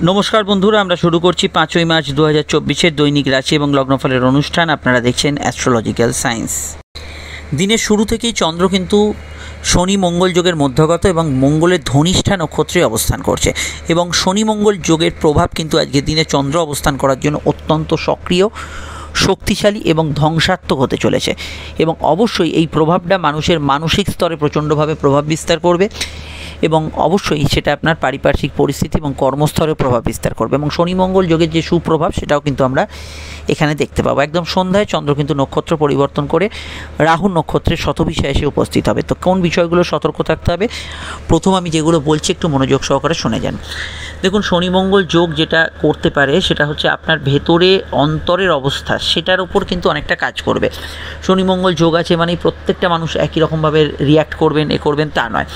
নমস্কার বন্ধুরা, আমরা শুরু করছি 5ই মার্চ 2024-এর দৈনিক রাশি এবং লগ্নফলের অনুষ্ঠান। আপনারা দেখছেন অ্যাস্ট্রোলজিক্যাল সায়েন্স। দিনের শুরু থেকেই চন্দ্র কিন্তু শনি মঙ্গল যোগের মধ্যগত এবং মঙ্গলের ধনিষ্ঠা নক্ষত্রে অবস্থান করছে এবং শনি মঙ্গল যোগের প্রভাব কিন্তু আজকের দিনে চন্দ্র অবস্থান করার জন্য অত্যন্ত সক্রিয়, শক্তিশালী এবং ধ্বংসাত্মক হতে চলেছে এবং অবশ্যই এই প্রভাবটা মানুষের মানসিক স্তরে প্রচণ্ডভাবে প্রভাব বিস্তার করবে এবং অবশ্যই সেটা আপনার পারিপার্শ্বিক পরিস্থিতি এবং কর্মস্থলে প্রভাব বিস্তার করবে এবং শনি মঙ্গল যোগের যে সুপ্রভাব সেটাও কিন্তু আমরা এখানে দেখতে পাবো। একদম সন্ধ্যায় চন্দ্র কিন্তু নক্ষত্র পরিবর্তন করে রাহু নক্ষত্রের শতভিসায় এসে উপস্থিত হবে। তো কোন বিষয়গুলো সতর্ক থাকতে হবে, প্রথম আমি যেগুলো বলছি একটু মনোযোগ সহকারে শুনে যান। দেখুন, শনি মঙ্গল যোগ যেটা করতে পারে সেটা হচ্ছে আপনার ভেতরে অন্তরের অবস্থা, সেটার উপর কিন্তু অনেকটা কাজ করবে। শনি মঙ্গল যোগ আছে মানে প্রত্যেকটা মানুষ একই রকমভাবে রিয়্যাক্ট করবেন, করবেন তা নয়।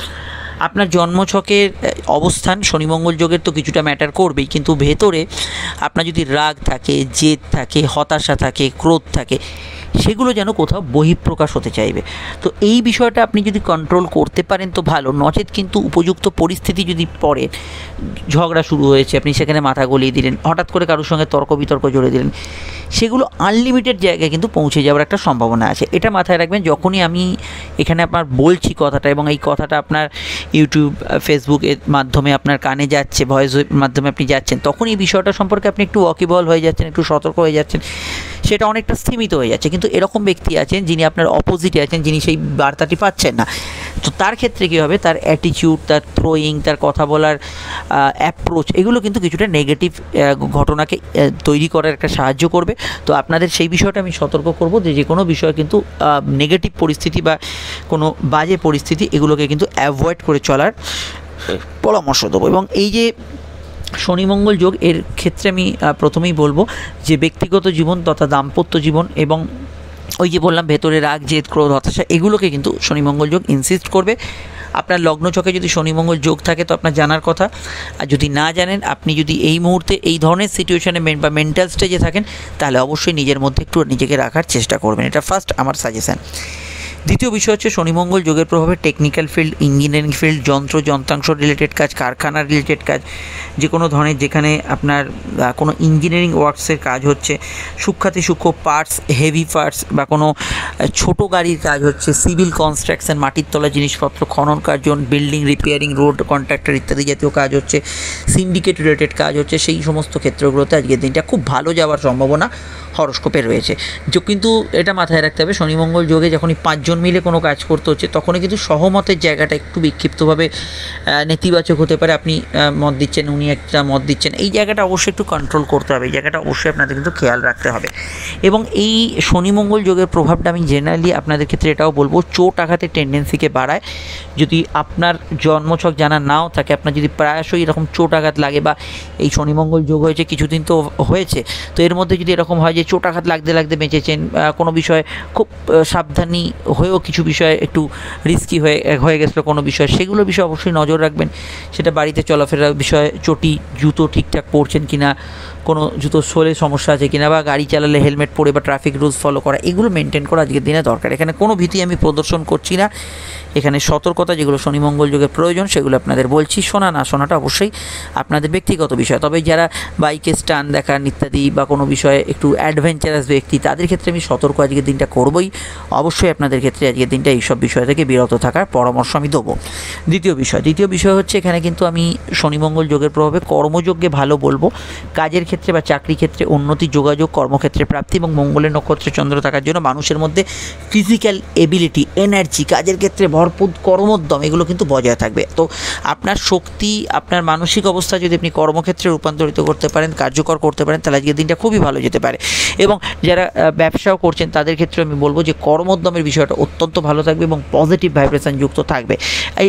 আপনার জন্মছকের অবস্থান শনি মঙ্গল যোগের তো কিছুটা ম্যাটার করবেই, কিন্তু ভেতরে আপনার যদি রাগ থাকে, জেদ থাকে, হতাশা থাকে, ক্রোধ থাকে, সেগুলো যেন কোথাও বহিঃপ্রকাশ হতে চাইবে। তো এই বিষয়টা আপনি যদি কন্ট্রোল করতে পারেন তো ভালো, নচেত কিন্তু উপযুক্ত পরিস্থিতি যদি পড়ে, ঝগড়া শুরু হয়েছে, আপনি সেখানে মাথা গলিয়ে দিলেন, হঠাৎ করে কারোর সঙ্গে তর্ক বিতর্ক জড়িয়ে দিলেন, সেগুলো আনলিমিটেড জায়গায় কিন্তু পৌঁছে যাওয়ার একটা সম্ভাবনা আছে। এটা মাথায় রাখবেন। যখনই আমি এখানে আপনার বলছি কথাটা এবং এই কথাটা আপনার ইউটিউব, ফেসবুকের মাধ্যমে আপনার কানে যাচ্ছে, ভয়েসের মাধ্যমে আপনি যাচ্ছেন, তখন এই বিষয়টা সম্পর্কে আপনি একটু ওয়াকিবল হয়ে যাচ্ছেন, একটু সতর্ক হয়ে যাচ্ছেন, সেটা অনেকটা স্থিমিত হয়ে যাচ্ছে। কিন্তু এরকম ব্যক্তি আছেন যিনি আপনার অপোজিটে আছেন, যিনি সেই বার্তাটি পাচ্ছেন না। তো তার ক্ষেত্রে কী হবে, তার অ্যাটিটিউড, তার থ্রোয়িং, তার কথা বলার অ্যাপ্রোচ, এগুলো কিন্তু কিছুটা নেগেটিভ ঘটনাকে তৈরি করার একটা সাহায্য করবে। তো আপনাদের সেই বিষয়টা আমি সতর্ক করব যে কোনো বিষয় কিন্তু নেগেটিভ পরিস্থিতি বা কোনো বাজে পরিস্থিতি এগুলোকে কিন্তু অ্যাভয়েড করে চলার পরামর্শ দেবো। এবং এই যে শনি মঙ্গল যোগ, এর ক্ষেত্রে আমি প্রথমেই বলবো যে ব্যক্তিগত জীবন তথা দাম্পত্য জীবন এবং ওই যে বললাম ভেতরে রাগ, জেদ, ক্রোধ, হতাশা, এগুলোকে কিন্তু শনি মঙ্গল যোগ ইনসিস্ট করবে। আপনার লগ্নছকে যদি শনি মঙ্গল যোগ থাকে তো আপনার জানার কথা, আর যদি না জানেন, আপনি যদি এই মুহূর্তে এই ধরনের সিচুয়েশনে বা মেন্টাল স্টেজে থাকেন, তাহলে অবশ্যই নিজের মধ্যে একটু নিজেকে রাখার চেষ্টা করবেন। এটা ফার্স্ট আমার সাজেশান। দ্বিতীয় বিষয় হচ্ছে শনি মঙ্গল যোগের প্রভাবে টেকনিক্যাল ফিল্ড, ইঞ্জিনিয়ারিং ফিল্ড, যন্ত্রাংশ রিলেটেড কাজ, কারখানা রিলেটেড কাজ, যে কোনো ধরনের যেখানে আপনার কোনো ইঞ্জিনিয়ারিং ওয়ার্কসের কাজ হচ্ছে, সূক্ষ্মাতি সূক্ষ্ম পার্টস, হেভি পার্টস বা কোনো ছোট গাড়ির কাজ হচ্ছে, সিভিল কনস্ট্রাকশন, মাটির তলা জিনিসপত্র খনন কার্য, বিল্ডিং রিপেয়ারিং, রোড কন্ট্রাক্টর ইত্যাদি জাতীয় কাজ হচ্ছে, সিন্ডিকেট রিলেটেড কাজ হচ্ছে, সেই সমস্ত ক্ষেত্রগুলোতে আজকের দিনটা খুব ভালো যাওয়ার সম্ভাবনা হরস্কোপে রয়েছে। কিন্তু এটা মাথায় রাখতে হবে, শনি মঙ্গল যোগে যখনই 5 জন মিলে কোনো কাজ করতে হচ্ছে তখনই কিন্তু সহমতের জায়গাটা একটু বিক্ষিপ্তভাবে নেতিবাচক হতে পারে। আপনি মত দিচ্ছেন, উনি একটা মত দিচ্ছেন, এই জায়গাটা অবশ্যই একটু কন্ট্রোল করতে হবে, এই জায়গাটা অবশ্যই আপনাদের কিন্তু খেয়াল রাখতে হবে। এবং এই শনি মঙ্গল যোগের প্রভাবটা আমি জেনারেলি আপনাদের ক্ষেত্রে এটাও বলবো, চোট আঘাতের টেন্ডেন্সিকে বাড়ায়। যদি আপনার জন্মছক জানা নাও থাকে, আপনার যদি প্রায়শই এরকম চোট আঘাত লাগে বা এই শনি মঙ্গল যোগ হয়েছে কিছুদিন তো হয়েছে, তো এর মধ্যে যদি এরকম হয় যে চোট আঘাত লাগতে লাগতে বেঁচেছেন, কোনো বিষয়ে খুব সাবধানী হয়েও কিছু বিষয়ে একটু রিস্কি হয়ে গেছিলো কোনো বিষয়, সেগুলো বিষয়ে অবশ্যই নজর রাখবেন। সেটা বাড়িতে চলাফেরার বিষয়ে, চটি জুতো ঠিকঠাক পরছেন কিনা, কোনো জুতো সোলে সমস্যা আছে কিনা, বা গাড়ি চালালে হেলমেট পরে বা ট্রাফিক রুলস ফলো করা, এগুলো মেনটেন করা আজকের দিনে দরকার। এখানে কোনো ভীতি আমি প্রদর্শন করছি না, এখানে সতর্কতা যেগুলো শনি মঙ্গল যোগের প্রয়োজন সেগুলো আপনাদের বলছি। শোনা না শোনাটা অবশ্যই আপনাদের ব্যক্তিগত বিষয়। তবে যারা বাইকে স্টান দেখান ইত্যাদি বা কোনো বিষয়ে একটু অ্যাডভেঞ্চারাস ব্যক্তি, তাদের ক্ষেত্রে আমি সতর্ক আজকের দিনটা করবই। অবশ্যই আপনাদের ক্ষেত্রে আজকের দিনটা এইসব বিষয় থেকে বিরত থাকার পরামর্শ আমি দেবো। দ্বিতীয় বিষয় হচ্ছে এখানে কিন্তু আমি শনি মঙ্গল যোগের প্রভাবে কর্মযোগ্যে ভালো বলবো। কাজের ক্ষেত্রে বা চাকরি ক্ষেত্রে উন্নতি, যোগাযোগ, কর্মক্ষেত্রে প্রাপ্তি এবং মঙ্গলের নক্ষত্রে চন্দ্র থাকার জন্য মানুষের মধ্যে ফিজিক্যাল এবিলিটি, এনার্জি, কাজের ক্ষেত্রে ভরপুর কর্মোদ্যম, এগুলো কিন্তু বজায় থাকবে। তো আপনার শক্তি, আপনার মানসিক অবস্থা যদি আপনি কর্মক্ষেত্রে রূপান্তরিত করতে পারেন, কার্যকর করতে পারেন, তাহলে আজকের দিনটা খুবই ভালো যেতে পারে। এবং যারা ব্যবসাও করছেন তাদের ক্ষেত্রে আমি বলবো যে কর্মোদ্যমের বিষয়টা অত্যন্ত ভালো থাকবে এবং পজিটিভ ভাইব্রেশন যুক্ত থাকবে।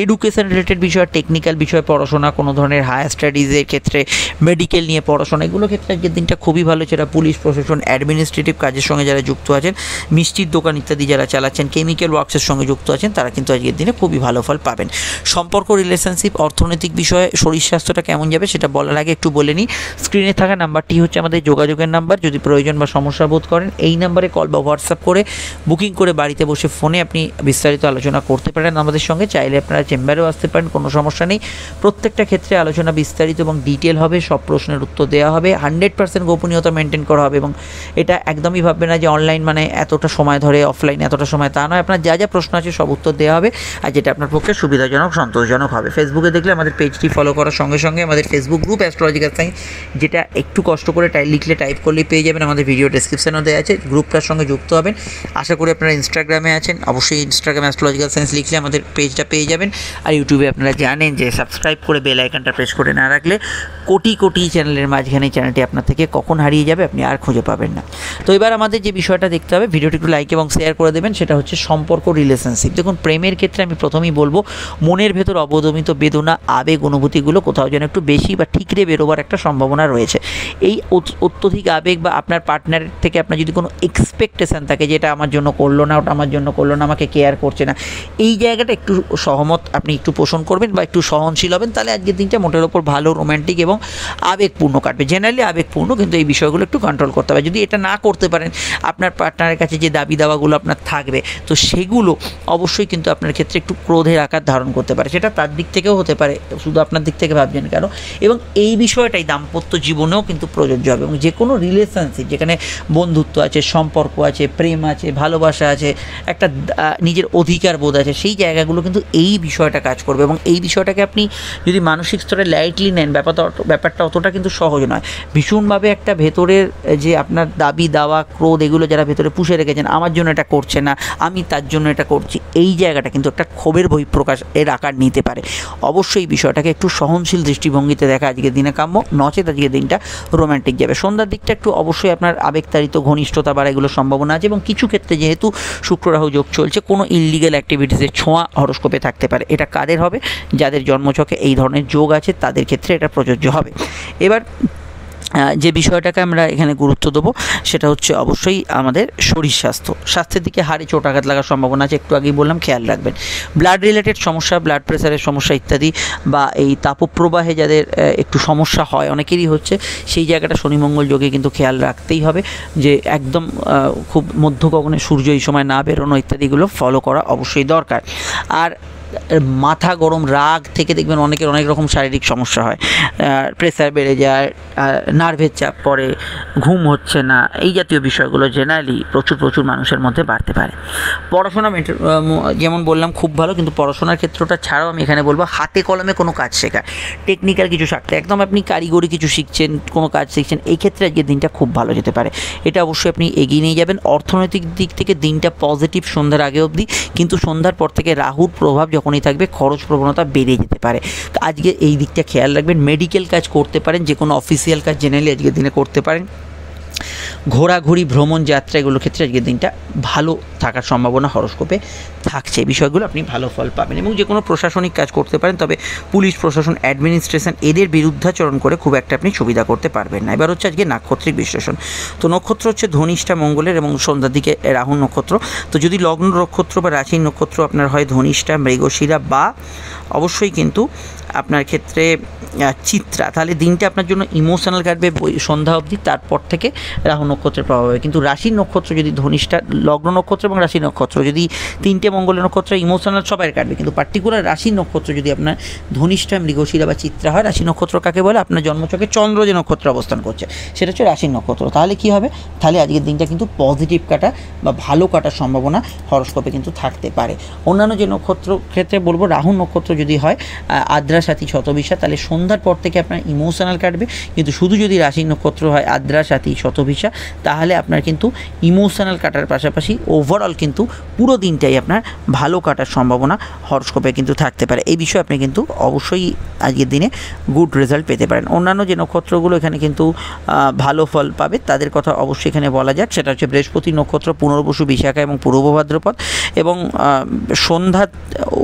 এডুকেশন রিলেটেড বিষয়, টেকনিক্যাল বিষয় পড়াশোনা, কোনো ধরনের হায়ার স্টাডিজের ক্ষেত্রে, মেডিকেল নিয়ে পড়াশোনা, এগুলো ক্ষেত্রে আজকের দিনটা খুবই ভালো। যেটা পুলিশ প্রশাসন, অ্যাডমিনিস্ট্রেটিভ কাজের সঙ্গে যারা যুক্ত আছেন, মিষ্টির দোকান ইত্যাদি যারা চালাচ্ছেন, কেমিক্যাল ওয়ার্কসের সঙ্গে যুক্ত আছেন, তারা কিন্তু আজকের দিনে খুবই ভালো ফল পাবেন। সম্পর্ক, রিলেশনশিপ, অর্থনৈতিক বিষয়ে শরীর স্বাস্থ্যটা কেমন যাবে সেটা বলার আগে একটু বলে নিই। স্ক্রিনে থাকা নাম্বারটি হচ্ছে আমাদের যোগাযোগের নাম্বার। যদি প্রয়োজন বা সমস্যা বোধ করেন এই নাম্বারে কল বা হোয়াটসঅ্যাপ করে বুকিং করে বাড়িতে বসে ফোনে আপনি বিস্তারিত আলোচনা করতে পারেন আমাদের সঙ্গে। চাইলে আপনারা চেম্বারেও আসতে পারেন, কোনো সমস্যা নেই। প্রত্যেকটা ক্ষেত্রে আলোচনা বিস্তারিত এবং ডিটেল হবে, সব প্রশ্নের উত্তর দেওয়া হবে, 100% গোপনীয়তা মেনটেন করা হবে। এবং এটা একদমই ভাববে না যে অনলাইন মানে এতটা সময় ধরে, অফলাইন এতটা সময়, তা নয়। আপনার যা যা প্রশ্ন আছে সব উত্তর দেওয়া হবে, আর যেটা আপনার পক্ষে সুবিধাজনক, সন্তোষজনক হবে। ফেসবুকে দেখলে আমাদের পেজটি ফলো করার সঙ্গে সঙ্গে আমাদের ফেসবুক গ্রুপ অ্যাস্ট্রোলজিক্যাল সায়েন্স, যেটা একটু কষ্ট করে লিখলে, টাইপ করলেই পেয়ে যাবেন। আমাদের ভিডিও ডেসক্রিপশনও দেওয়া আছে, গ্রুপটার সঙ্গে যুক্ত হবেন। আশা করি আপনারা ইনস্টাগ্রামে আছেন, অবশ্যই ইনস্টাগ্রাম অ্যাস্ট্রোলজিক্যাল সায়েন্স লিখলে আমাদের পেজটা পেয়ে যাবেন। আর ইউটিউবে আপনারা জানেন যে সাবস্ক্রাইব করে বেল আইকনটা প্রেস করে না রাখলে কোটি কোটি চ্যানেলের মাঝখানে চ্যানেলটি আপনার থেকে কখন হারিয়ে যাবে আপনি আর খুঁজে পাবেন না। তো এবার আমাদের যে বিষয়টা দেখতে হবে, ভিডিওটি একটু লাইক এবং শেয়ার করে দেবেন, সেটা হচ্ছে সম্পর্ক, রিলেশনশিপ। দেখুন, প্রেমের ক্ষেত্রে আমি প্রথমেই বলবো, মনের ভেতর অবদমিত বেদনা, আবেগ, অনুভূতিগুলো কোথাও যেন একটু বেশি বা ঠিকরে বেরোবার একটা সম্ভাবনা রয়েছে। এই অত্যধিক আবেগ বা আপনার পার্টনারের থেকে আপনার যদি কোনো এক্সপেকটেশান থাকে যে এটা আমার জন্য করলো না, ওটা আমার জন্য করলো না, আমাকে কেয়ার করছে না, এই জায়গাটা একটু সহমত আপনি একটু পোষণ করবেন বা একটু সহনশীল হবেন, তাহলে আজকের দিনটা মোটের ওপর ভালো, রোম্যান্টিক এবং আবেগপূর্ণ কাটবে। জেনারেলি আবেগপূর্ণ, কিন্তু এই বিষয়গুলো একটু কন্ট্রোল করতে হবে। যদি এটা না করতে পারেন, আপনার পার্টনারের কাছে যে দাবি দাওয়াগুলো আপনার থাকবে, তো সেগুলো অবশ্যই কিন্তু আপনার ক্ষেত্রে একটু ক্রোধের আকার ধারণ করতে পারে। সেটা তার দিক থেকেও হতে পারে, শুধু আপনার দিক থেকে ভাবছেন কেন। এবং এই বিষয়টাই দাম্পত্য জীবনেও কিন্তু প্রযোজ্য হবে। এবং যে কোনো রিলেশনশিপ, যেখানে বন্ধুত্ব আছে, সম্পর্ক আছে, প্রেম আছে, ভালোবাসা আছে, একটা নিজের অধিকার বোধ আছে, সেই জায়গাগুলো কিন্তু এই বিষয়টা কাজ করবে। এবং এই বিষয়টাকে আপনি যদি মানসিক স্তরে লাইটলি নেন, ব্যাপারটা অতটা কিন্তু সহজ নয়। ভীষণভাবে একটা ভেতরের যে আপনার দাবি দাওয়া, ক্রোধ, এগুলো যারা ভেতরে পুষে রেখেছেন, আমার জন্য এটা করছে না, আমি তার জন্য এটা করছি, এই জায়গাটা কিন্তু একটা ক্ষোভের বহিঃপ্রকাশ এর আকার নিতে পারে। অবশ্যই এই বিষয়টাকে একটু সহনশীল দৃষ্টিভঙ্গিতে দেখা আজকের দিনে কাম্য, নচেত আজকের দিনটা রোম্যান্টিক যাবে। সন্ধ্যার দিকটা একটু অবশ্যই আপনার আবেগতাড়িত ঘনিষ্ঠতা বাড়া, এগুলোর সম্ভাবনা আছে। এবং কিছু ক্ষেত্রে যেহেতু শুক্র রাহু যোগ চলছে, কোনো ইললিগ্যাল অ্যাক্টিভিটিসের ছোঁয়া হরোস্কোপে থাকতে পারে। এটা কাদের হবে? যাদের জন্মছকে এই ধরনের যোগ আছে, তাদের ক্ষেত্রে এটা প্রযোজ্য হবে। এবার যে বিষয়টাকে আমরা এখানে গুরুত্ব দেবো, সেটা হচ্ছে অবশ্যই আমাদের শরীর স্বাস্থ্যের দিকে হাড়ে চোট আঘাত লাগার সম্ভাবনা আছে, একটু আগেই বললাম, খেয়াল রাখবেন। ব্লাড রিলেটেড সমস্যা, ব্লাড প্রেশারের সমস্যা ইত্যাদি, বা এই তাপপ্রবাহে যাদের একটু সমস্যা হয়, অনেকেরই হচ্ছে, সেই জায়গাটা শনি মঙ্গল যোগে কিন্তু খেয়াল রাখতেই হবে, যে একদম খুব মধ্যগগনে সূর্য এই সময় না বেরোনো ইত্যাদিগুলো ফলো করা অবশ্যই দরকার। আর মাথা গরম, রাগ থেকে দেখবেন অনেকের অনেক রকম শারীরিক সমস্যা হয়, প্রেসার বেড়ে যায়, নার্ভের চাপ পড়ে, ঘুম হচ্ছে না, এই জাতীয় বিষয়গুলো জেনারেলি প্রচুর মানুষের মধ্যে বাড়তে পারে। পড়াশোনা যেমন বললাম খুব ভালো, কিন্তু পড়াশোনার ক্ষেত্রটা ছাড়াও আমি এখানে বলবো হাতে কলমে কোনো কাজ শেখা, টেকনিক্যাল কিছু শিখতে, একদম আপনি কারিগরি কিছু শিখছেন, কোনো কাজ শিখছেন, এই ক্ষেত্রে আজকের দিনটা খুব ভালো যেতে পারে। এটা অবশ্যই আপনি এগিয়ে নিয়ে যাবেন। অর্থনৈতিক দিক থেকে দিনটা পজিটিভ সন্ধ্যার আগে অবধি, কিন্তু সন্ধ্যার পর থেকে রাহুর প্রভাব যখনই থাকবে, খরচ প্রবণতা বেড়ে যেতে পারে। আজকে এই দিকটা খেয়াল রাখবেন। মেডিকেল কাজ করতে পারেন, যে কোনো অফিসিয়াল কাজ জেনারেলি আজকের দিনে করতে পারেন। ঘোরাঘুরি, ভ্রমণ, যাত্রা, এগুলোর ক্ষেত্রে আজকের দিনটা ভালো থাকার সম্ভাবনা হরোস্কোপে থাকছে। এই বিষয়গুলো আপনি ভালো ফল পাবেন। এবং যে কোনো প্রশাসনিক কাজ করতে পারেন, তবে পুলিশ প্রশাসন, অ্যাডমিনিস্ট্রেশন, এদের বিরুদ্ধাচরণ করে খুব একটা আপনি সুবিধা করতে পারবেন না। এবার হচ্ছে আজকে নাক্ষত্রিক বিশ্লেষণ। তো নক্ষত্র হচ্ছে ধনিষ্ঠা মঙ্গলের, এবং সন্ধ্যার দিকে রাহু নক্ষত্র। তো যদি লগ্ন নক্ষত্র বা রাশির নক্ষত্র আপনার হয় ধনিষ্ঠা, মৃগশিরা, বা অবশ্যই কিন্তু আপনার ক্ষেত্রে চিত্রা, তাহলে দিনটা আপনার জন্য ইমোশনাল কাটবে সন্ধ্যা অবধি। তারপর থেকে রাহু নক্ষত্রের প্রভাব হবে। কিন্তু রাশির নক্ষত্র যদি ধনিষ্ঠা, লগ্ন নক্ষত্র এবং রাশি নক্ষত্র যদি তিনটে মঙ্গলের নক্ষত্র, ইমোশনাল সবাই কাটবে। কিন্তু পার্টিকুলার রাশি নক্ষত্র যদি আপনার ধনিষ্ঠা, মৃগশিরা বা চিত্রা হয়, রাশি নক্ষত্র কাকে বলে? আপনার জন্মছকে চন্দ্র যে নক্ষত্র অবস্থান করছে, সেটা হচ্ছে রাশির নক্ষত্র। তাহলে কি হবে? তাহলে আজকের দিনটা কিন্তু পজিটিভ কাটা বা ভালো কাটার সম্ভাবনা হরোস্কোপে কিন্তু থাকতে পারে। অন্যান্য যে নক্ষত্র ক্ষেত্রে বলবো, রাহু নক্ষত্র যদি হয় আদ্রা, সাথী, শতভিষা, তাহলে সন্ধ্যার পর থেকে আপনার ইমোশনাল কাটবে। কিন্তু শুধু যদি রাশির নক্ষত্র হয় আদ্রা, সাথী, শতভিষা, তাহলে আপনার কিন্তু ইমোশনাল কাটার পাশাপাশি ওভারঅল কিন্তু পুরো দিনটাই আপনার ভালো কাটার সম্ভাবনা হরোস্কোপে কিন্তু থাকতে পারে। এই বিষয়ে আপনি কিন্তু অবশ্যই আজকের দিনে গুড রেজাল্ট পেতে পারেন। অন্যান্য যে নক্ষত্রগুলো এখানে কিন্তু ভালো ফল পাবে, তাদের কথা অবশ্যই এখানে বলা যাক। সেটা হচ্ছে বৃহস্পতি নক্ষত্র, পুনর্বসু, বিশাখা এবং পূর্ব ভাদ্রপদ। এবং সন্ধ্যা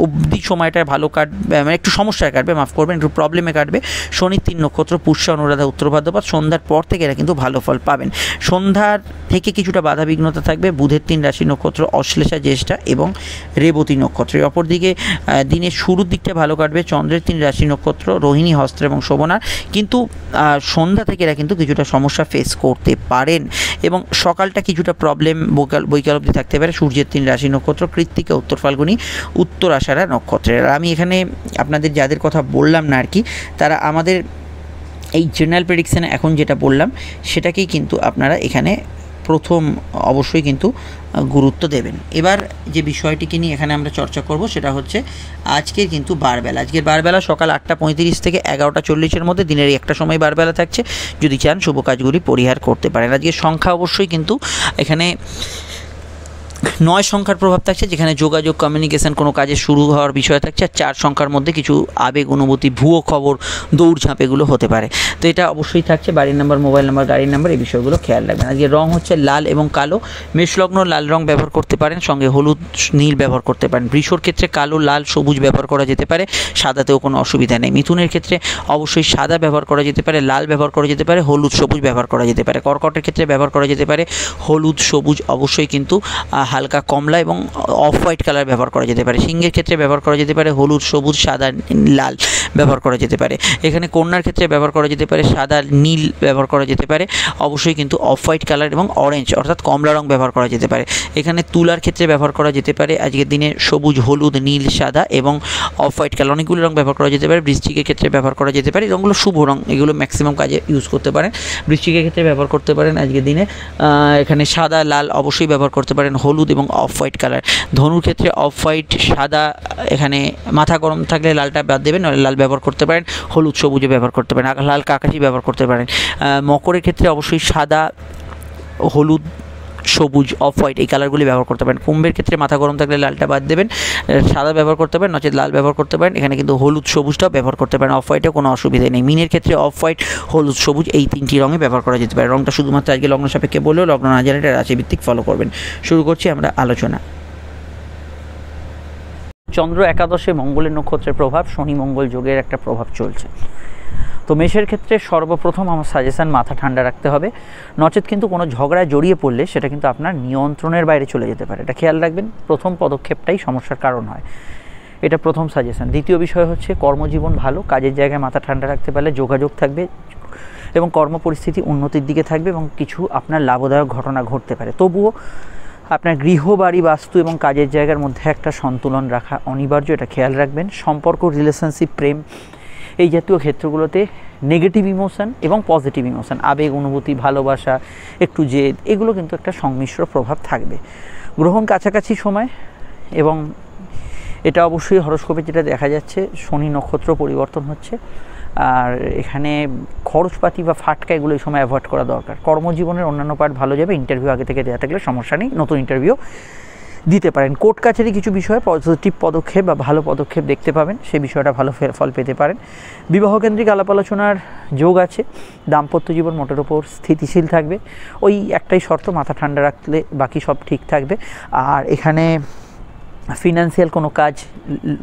অবধি সময়টা ভালো কাটবে, মানে একটু সমস্যায় কাটবে। কাটবে, মাফ করবেন, একটু প্রবলেমে কাটবে। শনির 3 নক্ষত্র পুষ্যা, অনুরাধা, উত্তর ভাদ্রপদ, সন্ধ্যার পর থেকে এরা কিন্তু ভালো ফল পাবেন। সন্ধ্যার থেকে কিছুটা বাধা বিঘ্নতা থাকবে বুধের 3 রাশি নক্ষত্র অশ্লেষা, জ্যেষ্ঠা এবং রেবতী নক্ষত্র। অপরদিকে দিনের শুরুর দিকটা ভালো কাটবে চন্দ্রের 3 রাশি নক্ষত্র রোহিণী, হস্ত এবং শোভনার, কিন্তু সন্ধ্যা থেকে এরা কিন্তু কিছুটা সমস্যা ফেস করতে পারেন এবং সকালটা কিছুটা প্রবলেম বৈকাল অবধি থাকতে পারে সূর্যের 3 রাশি নক্ষত্র কৃত্তিকা, উত্তর ফাল্গুনী, উত্তর আষাঢ়া নক্ষত্রের। আর আমি এখানে আপনাদের যাদের কথা বললাম না আর কি, তারা আমাদের এই জেনারেল প্রেডিকশানে এখন যেটা বললাম সেটাকেই কিন্তু আপনারা এখানে প্রথম অবশ্যই কিন্তু গুরুত্ব দেবেন। এবার যে বিষয়টিকে নিয়ে এখানে আমরা চর্চা করব সেটা হচ্ছে আজকের কিন্তু বারবেলা। আজকের বারবেলা সকাল 8:35 থেকে 11:40 মধ্যে, দিনের একটা সময় বারবেলা থাকছে, যদি চান শুভ কাজগুলি পরিহার করতে পারেন। আজকের সংখ্যা অবশ্যই কিন্তু এখানে 9 সংখ্যার প্রভাব থাকছে, যেখানে যোগাযোগ, কমিউনিকেশন, কোনো কাজে শুরু হওয়ার বিষয় থাকছে। আর 4 সংখ্যার মধ্যে কিছু আবেগ, অনুভূতি, ভুয়ো খবর, দৌড়ঝাঁপ এগুলো হতে পারে। তো এটা অবশ্যই থাকছে। বাড়ির নাম্বার, মোবাইল নাম্বার, গাড়ির নাম্বার, এই বিষয়গুলো খেয়াল রাখবেন। আজকে রং হচ্ছে লাল এবং কালো। মেষলগ্ন লাল রং ব্যবহার করতে পারেন, সঙ্গে হলুদ, নীল ব্যবহার করতে পারেন। বৃষর ক্ষেত্রে কালো, লাল, সবুজ ব্যবহার করা যেতে পারে, সাদাতেও কোনো অসুবিধা নেই। মিথুনের ক্ষেত্রে অবশ্যই সাদা ব্যবহার করা যেতে পারে, লাল ব্যবহার করা যেতে পারে, হলুদ, সবুজ ব্যবহার করা যেতে পারে। কর্কটের ক্ষেত্রে ব্যবহার করা যেতে পারে হলুদ, সবুজ, অবশ্যই কিন্তু হালকা কমলা এবং অফ হোয়াইট কালার ব্যবহার করা যেতে পারে। সিংহের ক্ষেত্রে ব্যবহার করা যেতে পারে হলুদ, সবুজ, সাদা, লাল ব্যবহার করা যেতে পারে। এখানে কন্যার ক্ষেত্রে ব্যবহার করা যেতে পারে সাদা, নীল ব্যবহার করা যেতে পারে, অবশ্যই কিন্তু অফ হোয়াইট কালার এবং অরেঞ্জ অর্থাৎ কমলা রং ব্যবহার করা যেতে পারে। এখানে তুলার ক্ষেত্রে ব্যবহার করা যেতে পারে আজকের দিনে সবুজ, হলুদ, নীল, সাদা এবং অফ হোয়াইট কালার, অনেকগুলো রং ব্যবহার করা যেতে পারে। বৃশ্চিকের ক্ষেত্রে ব্যবহার করা যেতে পারে, রঙগুলো শুভ রং, এগুলো ম্যাক্সিমাম কাজে ইউজ করতে পারেন। বৃশ্চিকের ক্ষেত্রে ব্যবহার করতে পারেন আজকের দিনে এখানে সাদা, লাল অবশ্যই ব্যবহার করতে পারেন, হলুদ এবং অফ হোয়াইট কালার। ধনুর ক্ষেত্রে অফ হোয়াইট, সাদা, এখানে মাথা গরম থাকলে লালটা বাদ দেবেন, লাল ব্যবহার করতে পারেন, হলুদ, সবুজে ব্যবহার করতে পারেন, লাল কাকাশি ব্যবহার করতে পারেন। মকরের ক্ষেত্রে অবশ্যই সাদা, হলুদ, সবুজ, অফ হোয়াইট এই কালারগুলি ব্যবহার করতে পারেন। কুম্ভের ক্ষেত্রে মাথা গরম থাকলে লালটা বাদ দেবেন, সাদা ব্যবহার করতে পারেন, নচেত লাল ব্যবহার করতে পারেন। এখানে কিন্তু হলুদ, সবুজটাও ব্যবহার করতে পারেন, অফ হোয়াইটে কোনো অসুবিধা নেই। মিনের ক্ষেত্রে অফ হোয়াইট, হলুদ, সবুজ এই 3টি রঙে ব্যবহার করা যেতে পারে। রঙটা শুধুমাত্র আজকে লগ্ন সাপেক্ষে বললেও লগ্ন না জানে এটা রাশিভিত্তিক ফলো করবেন। শুরু করছি আমরা আলোচনা। চন্দ্র একাদশে মঙ্গলের নক্ষত্রের প্রভাব, শনি মঙ্গল যোগের একটা প্রভাব চলছে। তো মেষের ক্ষেত্রে সর্বপ্রথম আমার সাজেশান মাথা ঠান্ডা রাখতে হবে, নচেত কিন্তু কোনো ঝগড়ায় জড়িয়ে পড়লে সেটা কিন্তু আপনার নিয়ন্ত্রণের বাইরে চলে যেতে পারে। এটা খেয়াল রাখবেন, প্রথম পদক্ষেপটাই সমস্যার কারণ হয়, এটা প্রথম সাজেশান। দ্বিতীয় বিষয় হচ্ছে কর্মজীবন ভালো, কাজের জায়গায় মাথা ঠান্ডা রাখতে পারলে যোগাযোগ থাকবে এবং কর্ম পরিস্থিতি উন্নতির দিকে থাকবে এবং কিছু আপনার লাভদায়ক ঘটনা ঘটতে পারে। তবুও আপনার গৃহ, বাড়ি, বাস্তু এবং কাজের জায়গার মধ্যে একটা সন্তুলন রাখা অনিবার্য, এটা খেয়াল রাখবেন। সম্পর্ক, রিলেশনশিপ, প্রেম এই জাতীয় ক্ষেত্রগুলোতে নেগেটিভ ইমোশন এবং পজিটিভ ইমোশন, আবেগ, অনুভূতি, ভালোবাসা, একটু জেদ, এগুলো কিন্তু একটা সংমিশ্র প্রভাব থাকবে। গ্রহণ কাছাকাছি সময় এবং এটা অবশ্যই হরস্কোপে যেটা দেখা যাচ্ছে শনি নক্ষত্র পরিবর্তন হচ্ছে, আর এখানে খরচপাতি বা ফাটকা এগুলো এই সময় অ্যাভয়েড করা দরকার। কর্মজীবনের অন্যান্য পার্ট ভালো যাবে, ইন্টারভিউ আগে থেকে দেওয়া থাকলে সমস্যা নেই, নতুন ইন্টারভিউ দিতে পারেন। কোর্ট কাছারি কিছু বিষয়ে পজিটিভ পদক্ষেপ বা ভালো পদক্ষেপ দেখতে পাবেন, সেই বিষয়টা ভালো ফল পেতে পারেন। বিবাহকেন্দ্রিক আলাপ আলোচনার যোগ আছে। দাম্পত্য জীবন মোটের ওপর স্থিতিশীল থাকবে, ওই একটাই শর্ত মাথা ঠান্ডা রাখলে বাকি সব ঠিক থাকবে। আর এখানে ফিনান্সিয়াল কোনো কাজ,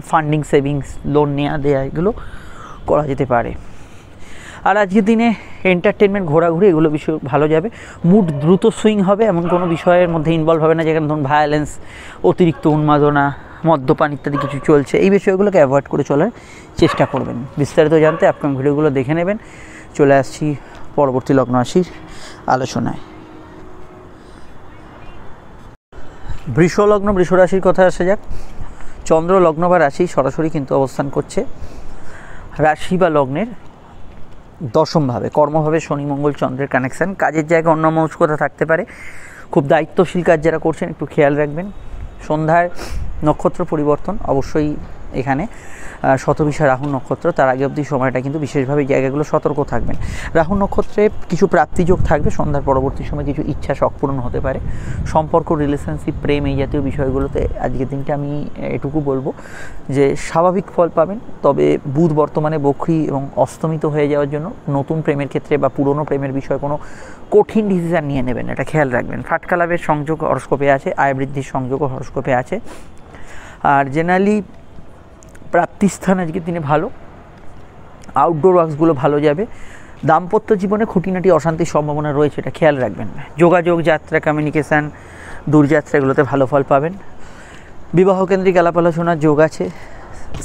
ফান্ডিং, সেভিংস, লোন নেওয়া দেওয়া এগুলো করা যেতে পারে। আর আজকের দিনে এন্টারটেনমেন্ট, ঘোরাঘুরি এগুলো বিষয় ভালো যাবে। মুড দ্রুত সুইং হবে, এমন কোনো বিষয়ের মধ্যে ইনভলভ হবে না যেখানে ধরুন ভায়োলেন্স, অতিরিক্ত উন্মাদনা, মদ্যপান ইত্যাদি কিছু চলছে, এই বিষয়গুলোকে অ্যাভয়েড করে চলার চেষ্টা করবেন। বিস্তারিত জানতে আপকামিং ভিডিওগুলো দেখে নেবেন। চলে আসছি পরবর্তী লগ্ন রাশির আলোচনায়। বৃষ লগ্ন, বৃষ রাশির কথা আসা যাক। চন্দ্র লগ্ন বা রাশি সরাসরি কিন্তু অবস্থান করছে রাশি বা লগ্নের দশমভাবে, কর্মভাবে শনি মঙ্গল চন্দ্রের কানেকশান। কাজের জায়গায় অন্যমনস্কতা থাকতে পারে, খুব দায়িত্বশীল কাজ যারা করছেন একটু খেয়াল রাখবেন। সন্ধ্যায় নক্ষত্র পরিবর্তন, অবশ্যই এখানে শতবিশা রাহু নক্ষত্র, তার আগে অবধি সময়টা কিন্তু বিশেষভাবে জায়গাগুলো সতর্ক থাকবেন। রাহু নক্ষত্রে কিছু প্রাপ্তিযোগ থাকবে, সন্ধ্যার পরবর্তী সময় কিছু ইচ্ছা শখ পূরণ হতে পারে। সম্পর্ক, রিলেশনশিপ, প্রেম এই জাতীয় বিষয়গুলোতে আজকের দিনটা আমি এটুকু বলবো যে স্বাভাবিক ফল পাবেন। তবে বুধ বর্তমানে বক্রী এবং অস্তমিত হয়ে যাওয়ার জন্য নতুন প্রেমের ক্ষেত্রে বা পুরনো প্রেমের বিষয়ে কোনো কঠিন ডিসিশান নিয়ে নেবেন, এটা খেয়াল রাখবেন। ফাটকা লাভের সংযোগ হরস্কোপে আছে, আয় বৃদ্ধির সংযোগও হরস্কোপে আছে। আর জেনারেলি প্রাপ্তিস্থান আজকের দিনে ভালো, আউটডোর ওয়ার্কসগুলো ভালো যাবে। দাম্পত্য জীবনে খুঁটিনাটি অশান্তির সম্ভাবনা রয়েছে, এটা খেয়াল রাখবেন। যোগাযোগ, যাত্রা, কমিউনিকেশান, দূরযাত্রা এগুলোতে ভালো ফল পাবেন। বিবাহকেন্দ্রিক আলাপ আলোচনার যোগ আছে,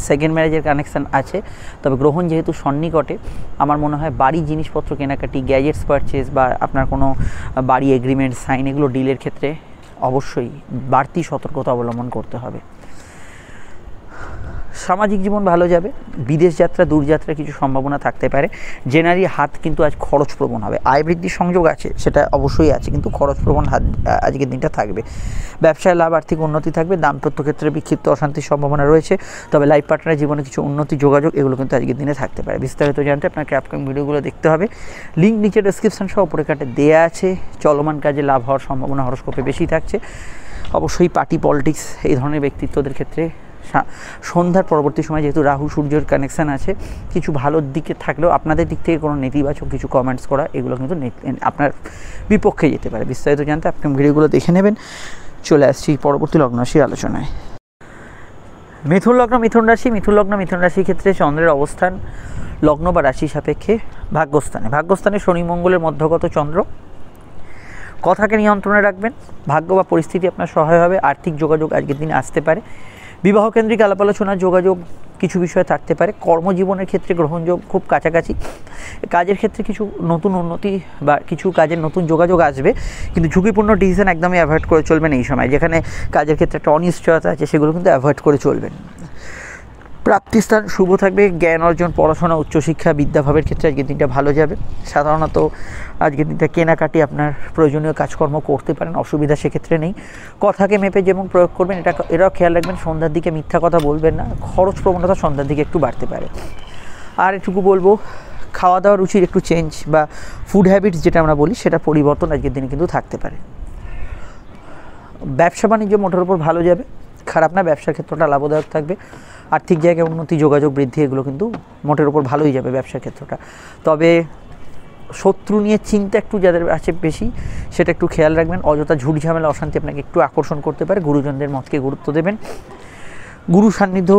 সেকেন্ড ম্যারেজের কানেকশান আছে। তবে গ্রহণ যেহেতু সন্নিকটে, আমার মনে হয় বাড়ি জিনিসপত্র কেনাকাটি, গ্যাজেটস পারচেস বা আপনার কোনো বাড়ি এগ্রিমেন্ট সাইন, এগুলো ডিলের ক্ষেত্রে অবশ্যই বাড়তি সতর্কতা অবলম্বন করতে হবে। সামাজিক জীবন ভালো যাবে। বিদেশ যাত্রা, দূরযাত্রার কিছু সম্ভাবনা থাকতে পারে। জেনারি হাত কিন্তু আজ খরচপ্রবণ হবে। আয় বৃদ্ধির সংযোগ আছে, সেটা অবশ্যই আছে, কিন্তু খরচপ্রবণ হাত আজকের দিনটা থাকবে। ব্যবসায় লাভ, আর্থিক উন্নতি থাকবে। দাম্পত্য ক্ষেত্রে বিক্ষিপ্ত অশান্তির সম্ভাবনা রয়েছে, তবে লাইফ পার্টনারের জীবনে কিছু উন্নতি, যোগাযোগ এগুলো কিন্তু আজকের দিনে থাকতে পারে। বিস্তারিত জানতে আপনাকে আপকামিং ভিডিওগুলো দেখতে হবে। লিঙ্ক নিচে ডেসক্রিপশন সহ উপরে কাটে দেওয়া আছে। চলমান কাজে লাভ হওয়ার সম্ভাবনা হরস্কোপে বেশি থাকছে। অবশ্যই পার্টি পলিটিক্স এই ধরনের ব্যক্তিত্বদের ক্ষেত্রে সন্ধ্যার পরবর্তী সময় যেহেতু রাহু সূর্যের কানেকশান আছে, কিছু ভালোর দিকে থাকলেও আপনাদের দিক থেকে কোনো নেতিবাচক কিছু কমেন্টস করা এগুলো কিন্তু আপনার বিপক্ষে যেতে পারে। বিস্তারিত জানতে আপনি ভিডিওগুলো দেখে নেবেন। চলে আসছি পরবর্তী লগ্ন রাশির আলোচনায়। মিথুন লগ্ন, মিথুন রাশি। মিথুন লগ্ন, মিথুন রাশির ক্ষেত্রে চন্দ্রের অবস্থান লগ্ন বা রাশি সাপেক্ষে ভাগ্যস্থানে। ভাগ্যস্থানে শনি মঙ্গলের মধ্যগত চন্দ্র। কথাকে নিয়ন্ত্রণে রাখবেন। ভাগ্য বা পরিস্থিতি আপনার সহায় হবে। আর্থিক যোগাযোগ আজকের দিনে আসতে পারে। বিবাহকেন্দ্রিক আলাপ আলোচনার যোগাযোগ কিছু বিষয়ে থাকতে পারে। কর্মজীবনের ক্ষেত্রে গ্রহণযোগ খুব কাছাকাছি। কাজের ক্ষেত্রে কিছু নতুন উন্নতি বা কিছু কাজের নতুন যোগাযোগ আসবে, কিন্তু ঝুঁকিপূর্ণ ডিসিশন একদমই অ্যাভয়েড করে চলবেন এই সময়। যেখানে কাজের ক্ষেত্রে একটা অনিশ্চয়তা আছে, সেগুলো কিন্তু অ্যাভয়েড করে চলবেন। প্রাপ্তিস্থান শুভ থাকবে। জ্ঞান অর্জন, পড়াশোনা, উচ্চশিক্ষা, বিদ্যাভাবের ক্ষেত্রে আজকের দিনটা ভালো যাবে। সাধারণত আজকের দিনটা কেনাকাটি আপনার প্রয়োজনীয় কাজকর্ম করতে পারেন, অসুবিধা সেক্ষেত্রে নেই। কথাকে মেপে যেমন প্রয়োগ করবেন, এটাও খেয়াল রাখবেন। সন্ধ্যার দিকে মিথ্যা কথা বলবেন না। খরচ প্রবণতা সন্ধ্যার দিকে একটু বাড়তে পারে। আর এটুকু বলবো, খাওয়া দাওয়ার রুচির একটু চেঞ্জ বা ফুড হ্যাবিটস যেটা আমরা বলি, সেটা পরিবর্তন আজকের দিনে কিন্তু থাকতে পারে। ব্যবসা বাণিজ্য মোটের উপর ভালো যাবে, খারাপ না। ব্যবসার ক্ষেত্রটা লাভদায়ক থাকবে। আর্থিক জায়গায় উন্নতি, যোগাযোগ বৃদ্ধি এগুলো কিন্তু মোটের উপর ভালোই যাবে ব্যবসার ক্ষেত্রটা। তবে শত্রু নিয়ে চিন্তা একটু যাদের আছে বেশি, সেটা একটু খেয়াল রাখবেন। অযথা ঝুট ঝামেলা, অশান্তি আপনাকে একটু আকর্ষণ করতে পারে। গুরুজনদের মতকে গুরুত্ব দেবেন। গুরু সান্নিধ্য,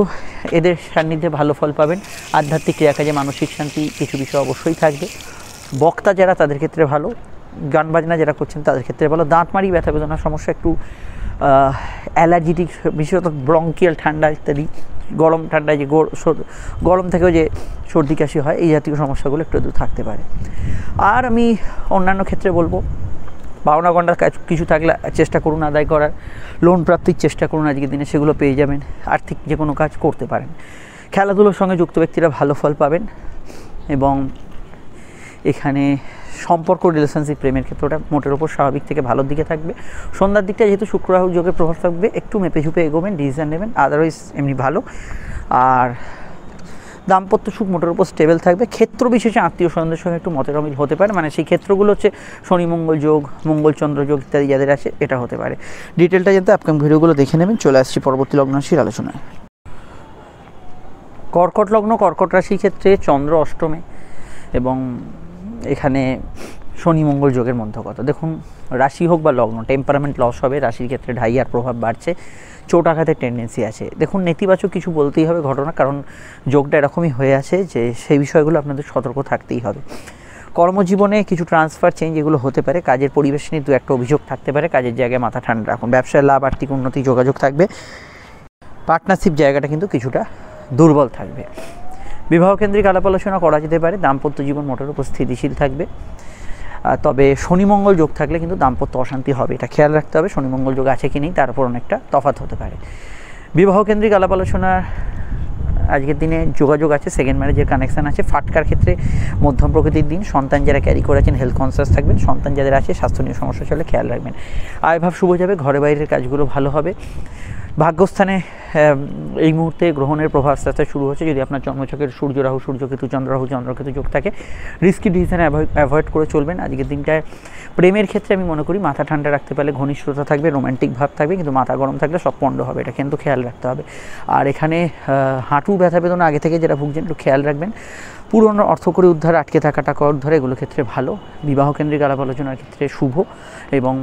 এদের সান্নিধ্যে ভালো ফল পাবেন। আধ্যাত্মিক ক্রিয়াকাজে মানসিক শান্তি কিছু বিষয় অবশ্যই থাকবে। বক্তা যারা, তাদের ক্ষেত্রে ভালো। গান বাজনা যারা করছেন তাদের ক্ষেত্রে ভালো। দাঁতমারি, ব্যথা বেদনার সমস্যা, একটু অ্যালার্জিটিক, বিশেষত ব্রঙ্কিয়াল, ঠান্ডা ইত্যাদি, গরম ঠান্ডায় যে গরম থেকেও যে সর্দি কাশি হয়, এই জাতীয় সমস্যাগুলো একটু থাকতে পারে। আর আমি অন্যান্য ক্ষেত্রে বলবো, পাওনা গন্ডার কাজ কিছু থাকলে চেষ্টা করুন আদায় করার। লোন প্রাপ্তির চেষ্টা করুন আজকের দিনে, সেগুলো পেয়ে যাবেন। আর্থিক যে কোনো কাজ করতে পারেন। খেলাধুলোর সঙ্গে যুক্ত ব্যক্তিরা ভালো ফল পাবেন। এবং এখানে সম্পর্ক, রিলেশনশিপ, প্রেমের ক্ষেত্রটা মোটের ওপর স্বাভাবিক থেকে ভালোর দিকে থাকবে। সন্ধ্যার দিকটা যেহেতু শুক্র রাহু যোগের প্রভাব থাকবে, একটু মেপে ঝুপে এগোবেন, ডিসিশন নেবেন। আদারওয়াইজ এমনি ভালো। আর দাম্পত্য সুখ মোটের উপর স্টেবল থাকবে। ক্ষেত্র বিশেষে আত্মীয় স্বজনদের সঙ্গে একটু মতের অমিল হতে পারে, মানে সেই ক্ষেত্রগুলো হচ্ছে শনি মঙ্গল যোগ, মঙ্গলচন্দ্র যোগ ইত্যাদি যাদের আছে, এটা হতে পারে। ডিটেলটা জানতে আপকামিং ভিডিওগুলো দেখে নেবেন। চলে আসছি পরবর্তী লগ্ন রাশির আলোচনায়। কর্কট লগ্ন, কর্কট রাশির ক্ষেত্রে চন্দ্র অষ্টমে এবং এখানে শনি মঙ্গল যোগের মধ্যগত। দেখুন, রাশি হোক বা লগ্ন, টেম্পারামেন্ট লস হবে। রাশির ক্ষেত্রে ঢাইয়ার প্রভাব বাড়ছে, চোট আঘাতের টেন্ডেন্সি আছে। দেখুন, নেতিবাচক কিছু বলতেই হবে ঘটনা, কারণ যোগটা এরকমই হয়ে আছে যে সেই বিষয়গুলো আপনাদের সতর্ক থাকতেই হবে। কর্মজীবনে কিছু ট্রান্সফার, চেঞ্জ এগুলো হতে পারে। কাজের পরিবেশ নিয়ে দু একটা অভিযোগ থাকতে পারে। কাজের জায়গায় মাথা ঠান্ডা রাখুন। ব্যবসায় লাভ, আর্থিক উন্নতি, যোগাযোগ থাকবে। পার্টনারশিপ জায়গাটা কিন্তু কিছুটা দুর্বল থাকবে। বিবাহকেন্দ্রিক আলাপ আলোচনা করা যেতে পারে। দাম্পত্য জীবন মোটের উপর স্থিতিশীল থাকবে। তবে শনি মঙ্গল যোগ থাকলে কিন্তু দাম্পত্য অশান্তি হবে, এটা খেয়াল রাখতে হবে। শনি মঙ্গল যোগ আছে কি নেই তার উপর অনেকটা তফাৎ হতে পারে। বিবাহকেন্দ্রিক আলাপ আলোচনার আজকের দিনে যোগাযোগ আছে। সেকেন্ড ম্যারেজের কানেকশান আছে। ফাটকার ক্ষেত্রে মধ্যম প্রকৃতির দিন। সন্তান যারা ক্যারি করেছেন হেলথ কনসিয়াস থাকবেন। সন্তান যাদের আছে স্বাস্থ্য নিয়ে সমস্যা চলে খেয়াল রাখবেন। আয়ভাব শুভ যাবে। ঘরে বাইরের কাজগুলো ভালো হবে। ভাগ্যস্থানে এই মুহূর্তে গ্রহণের প্রভাব আস্তে আস্তে শুরু হচ্ছে। যদি আপনার জন্মছকের সূর্য রাহু, সূর্যকেতু, চন্দ্রকেতু যোগ থাকে, রিস্কি ডিসিশন অ্যাভয়েড করে চলবেন। আজকের দিনটায় প্রেমের ক্ষেত্রে আমি মনে করি মাথা ঠান্ডা রাখতে পারলে ঘনিষ্ঠতা থাকবে, রোম্যান্টিক ভাব থাকবে, কিন্তু মাথা গরম থাকলে সব পণ্ড হবে, এটা কিন্তু খেয়াল রাখতে হবে। আর এখানে হাঁটু ব্যথা বেদনা আগে থেকে যেটা ভুগছেন একটু খেয়াল রাখবেন। পুরনো অর্থকরী উদ্ধার, আটকে থাকা টাকা উদ্ধার, এগুলোর ক্ষেত্রে ভালো। বিবাহ কেন্দ্রিক আলাপ আলোচনার ক্ষেত্রে শুভ এবং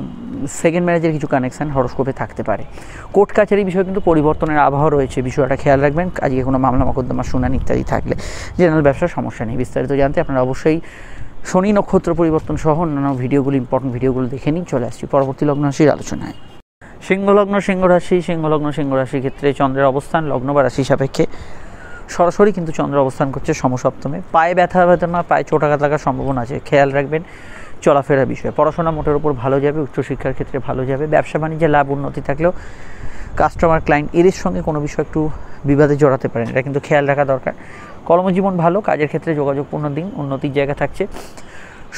সেকেন্ড ম্যারেজের কিছু কানেকশান হরস্কোপে থাকতে পারে। কোর্ট কাছারি বিষয়ে কিন্তু পরিবর্তনের আবহাওয়া রয়েছে, বিষয়টা খেয়াল রাখবেন। আজকে কোনো মামলা মোকদ্দমা শুনানি ইত্যাদি থাকলে জেনারেল ব্যবসার সমস্যা নেই। বিস্তারিত জানতে আপনারা অবশ্যই শনি নক্ষত্র পরিবর্তন সহ অন্যান্য ভিডিওগুলো, ইম্পর্টেন্ট ভিডিওগুলো দেখে নিন। চলে আসছি পরবর্তী লগ্ন রাশির আলোচনায়। সিংহলগ্ন সিংহ রাশির ক্ষেত্রে চন্দ্রের অবস্থান লগ্ন বা রাশি সাপেক্ষে সরাসরি কিন্তু চন্দ্র অবস্থান করছে সমসপ্তমে। পায়ে ব্যথা বেদনা, পায়ে চোটাঘাত লাগার সম্ভাবনা আছে, খেয়াল রাখবেন। চলাফেরার বিষয়ে পড়াশোনা মোটের উপর ভালো যাবে, উচ্চশিক্ষার ক্ষেত্রে ভালো যাবে। ব্যবসা বাণিজ্যে লাভ উন্নতি থাকলেও কাস্টমার ক্লায়েন্ট এদের সঙ্গে কোনো বিষয় একটু বিবাদে জড়াতে পারেন, এটা কিন্তু খেয়াল রাখা দরকার। কর্মজীবন ভালো, কাজের ক্ষেত্রে যোগাযোগপূর্ণ দিন, উন্নতির জায়গা থাকছে।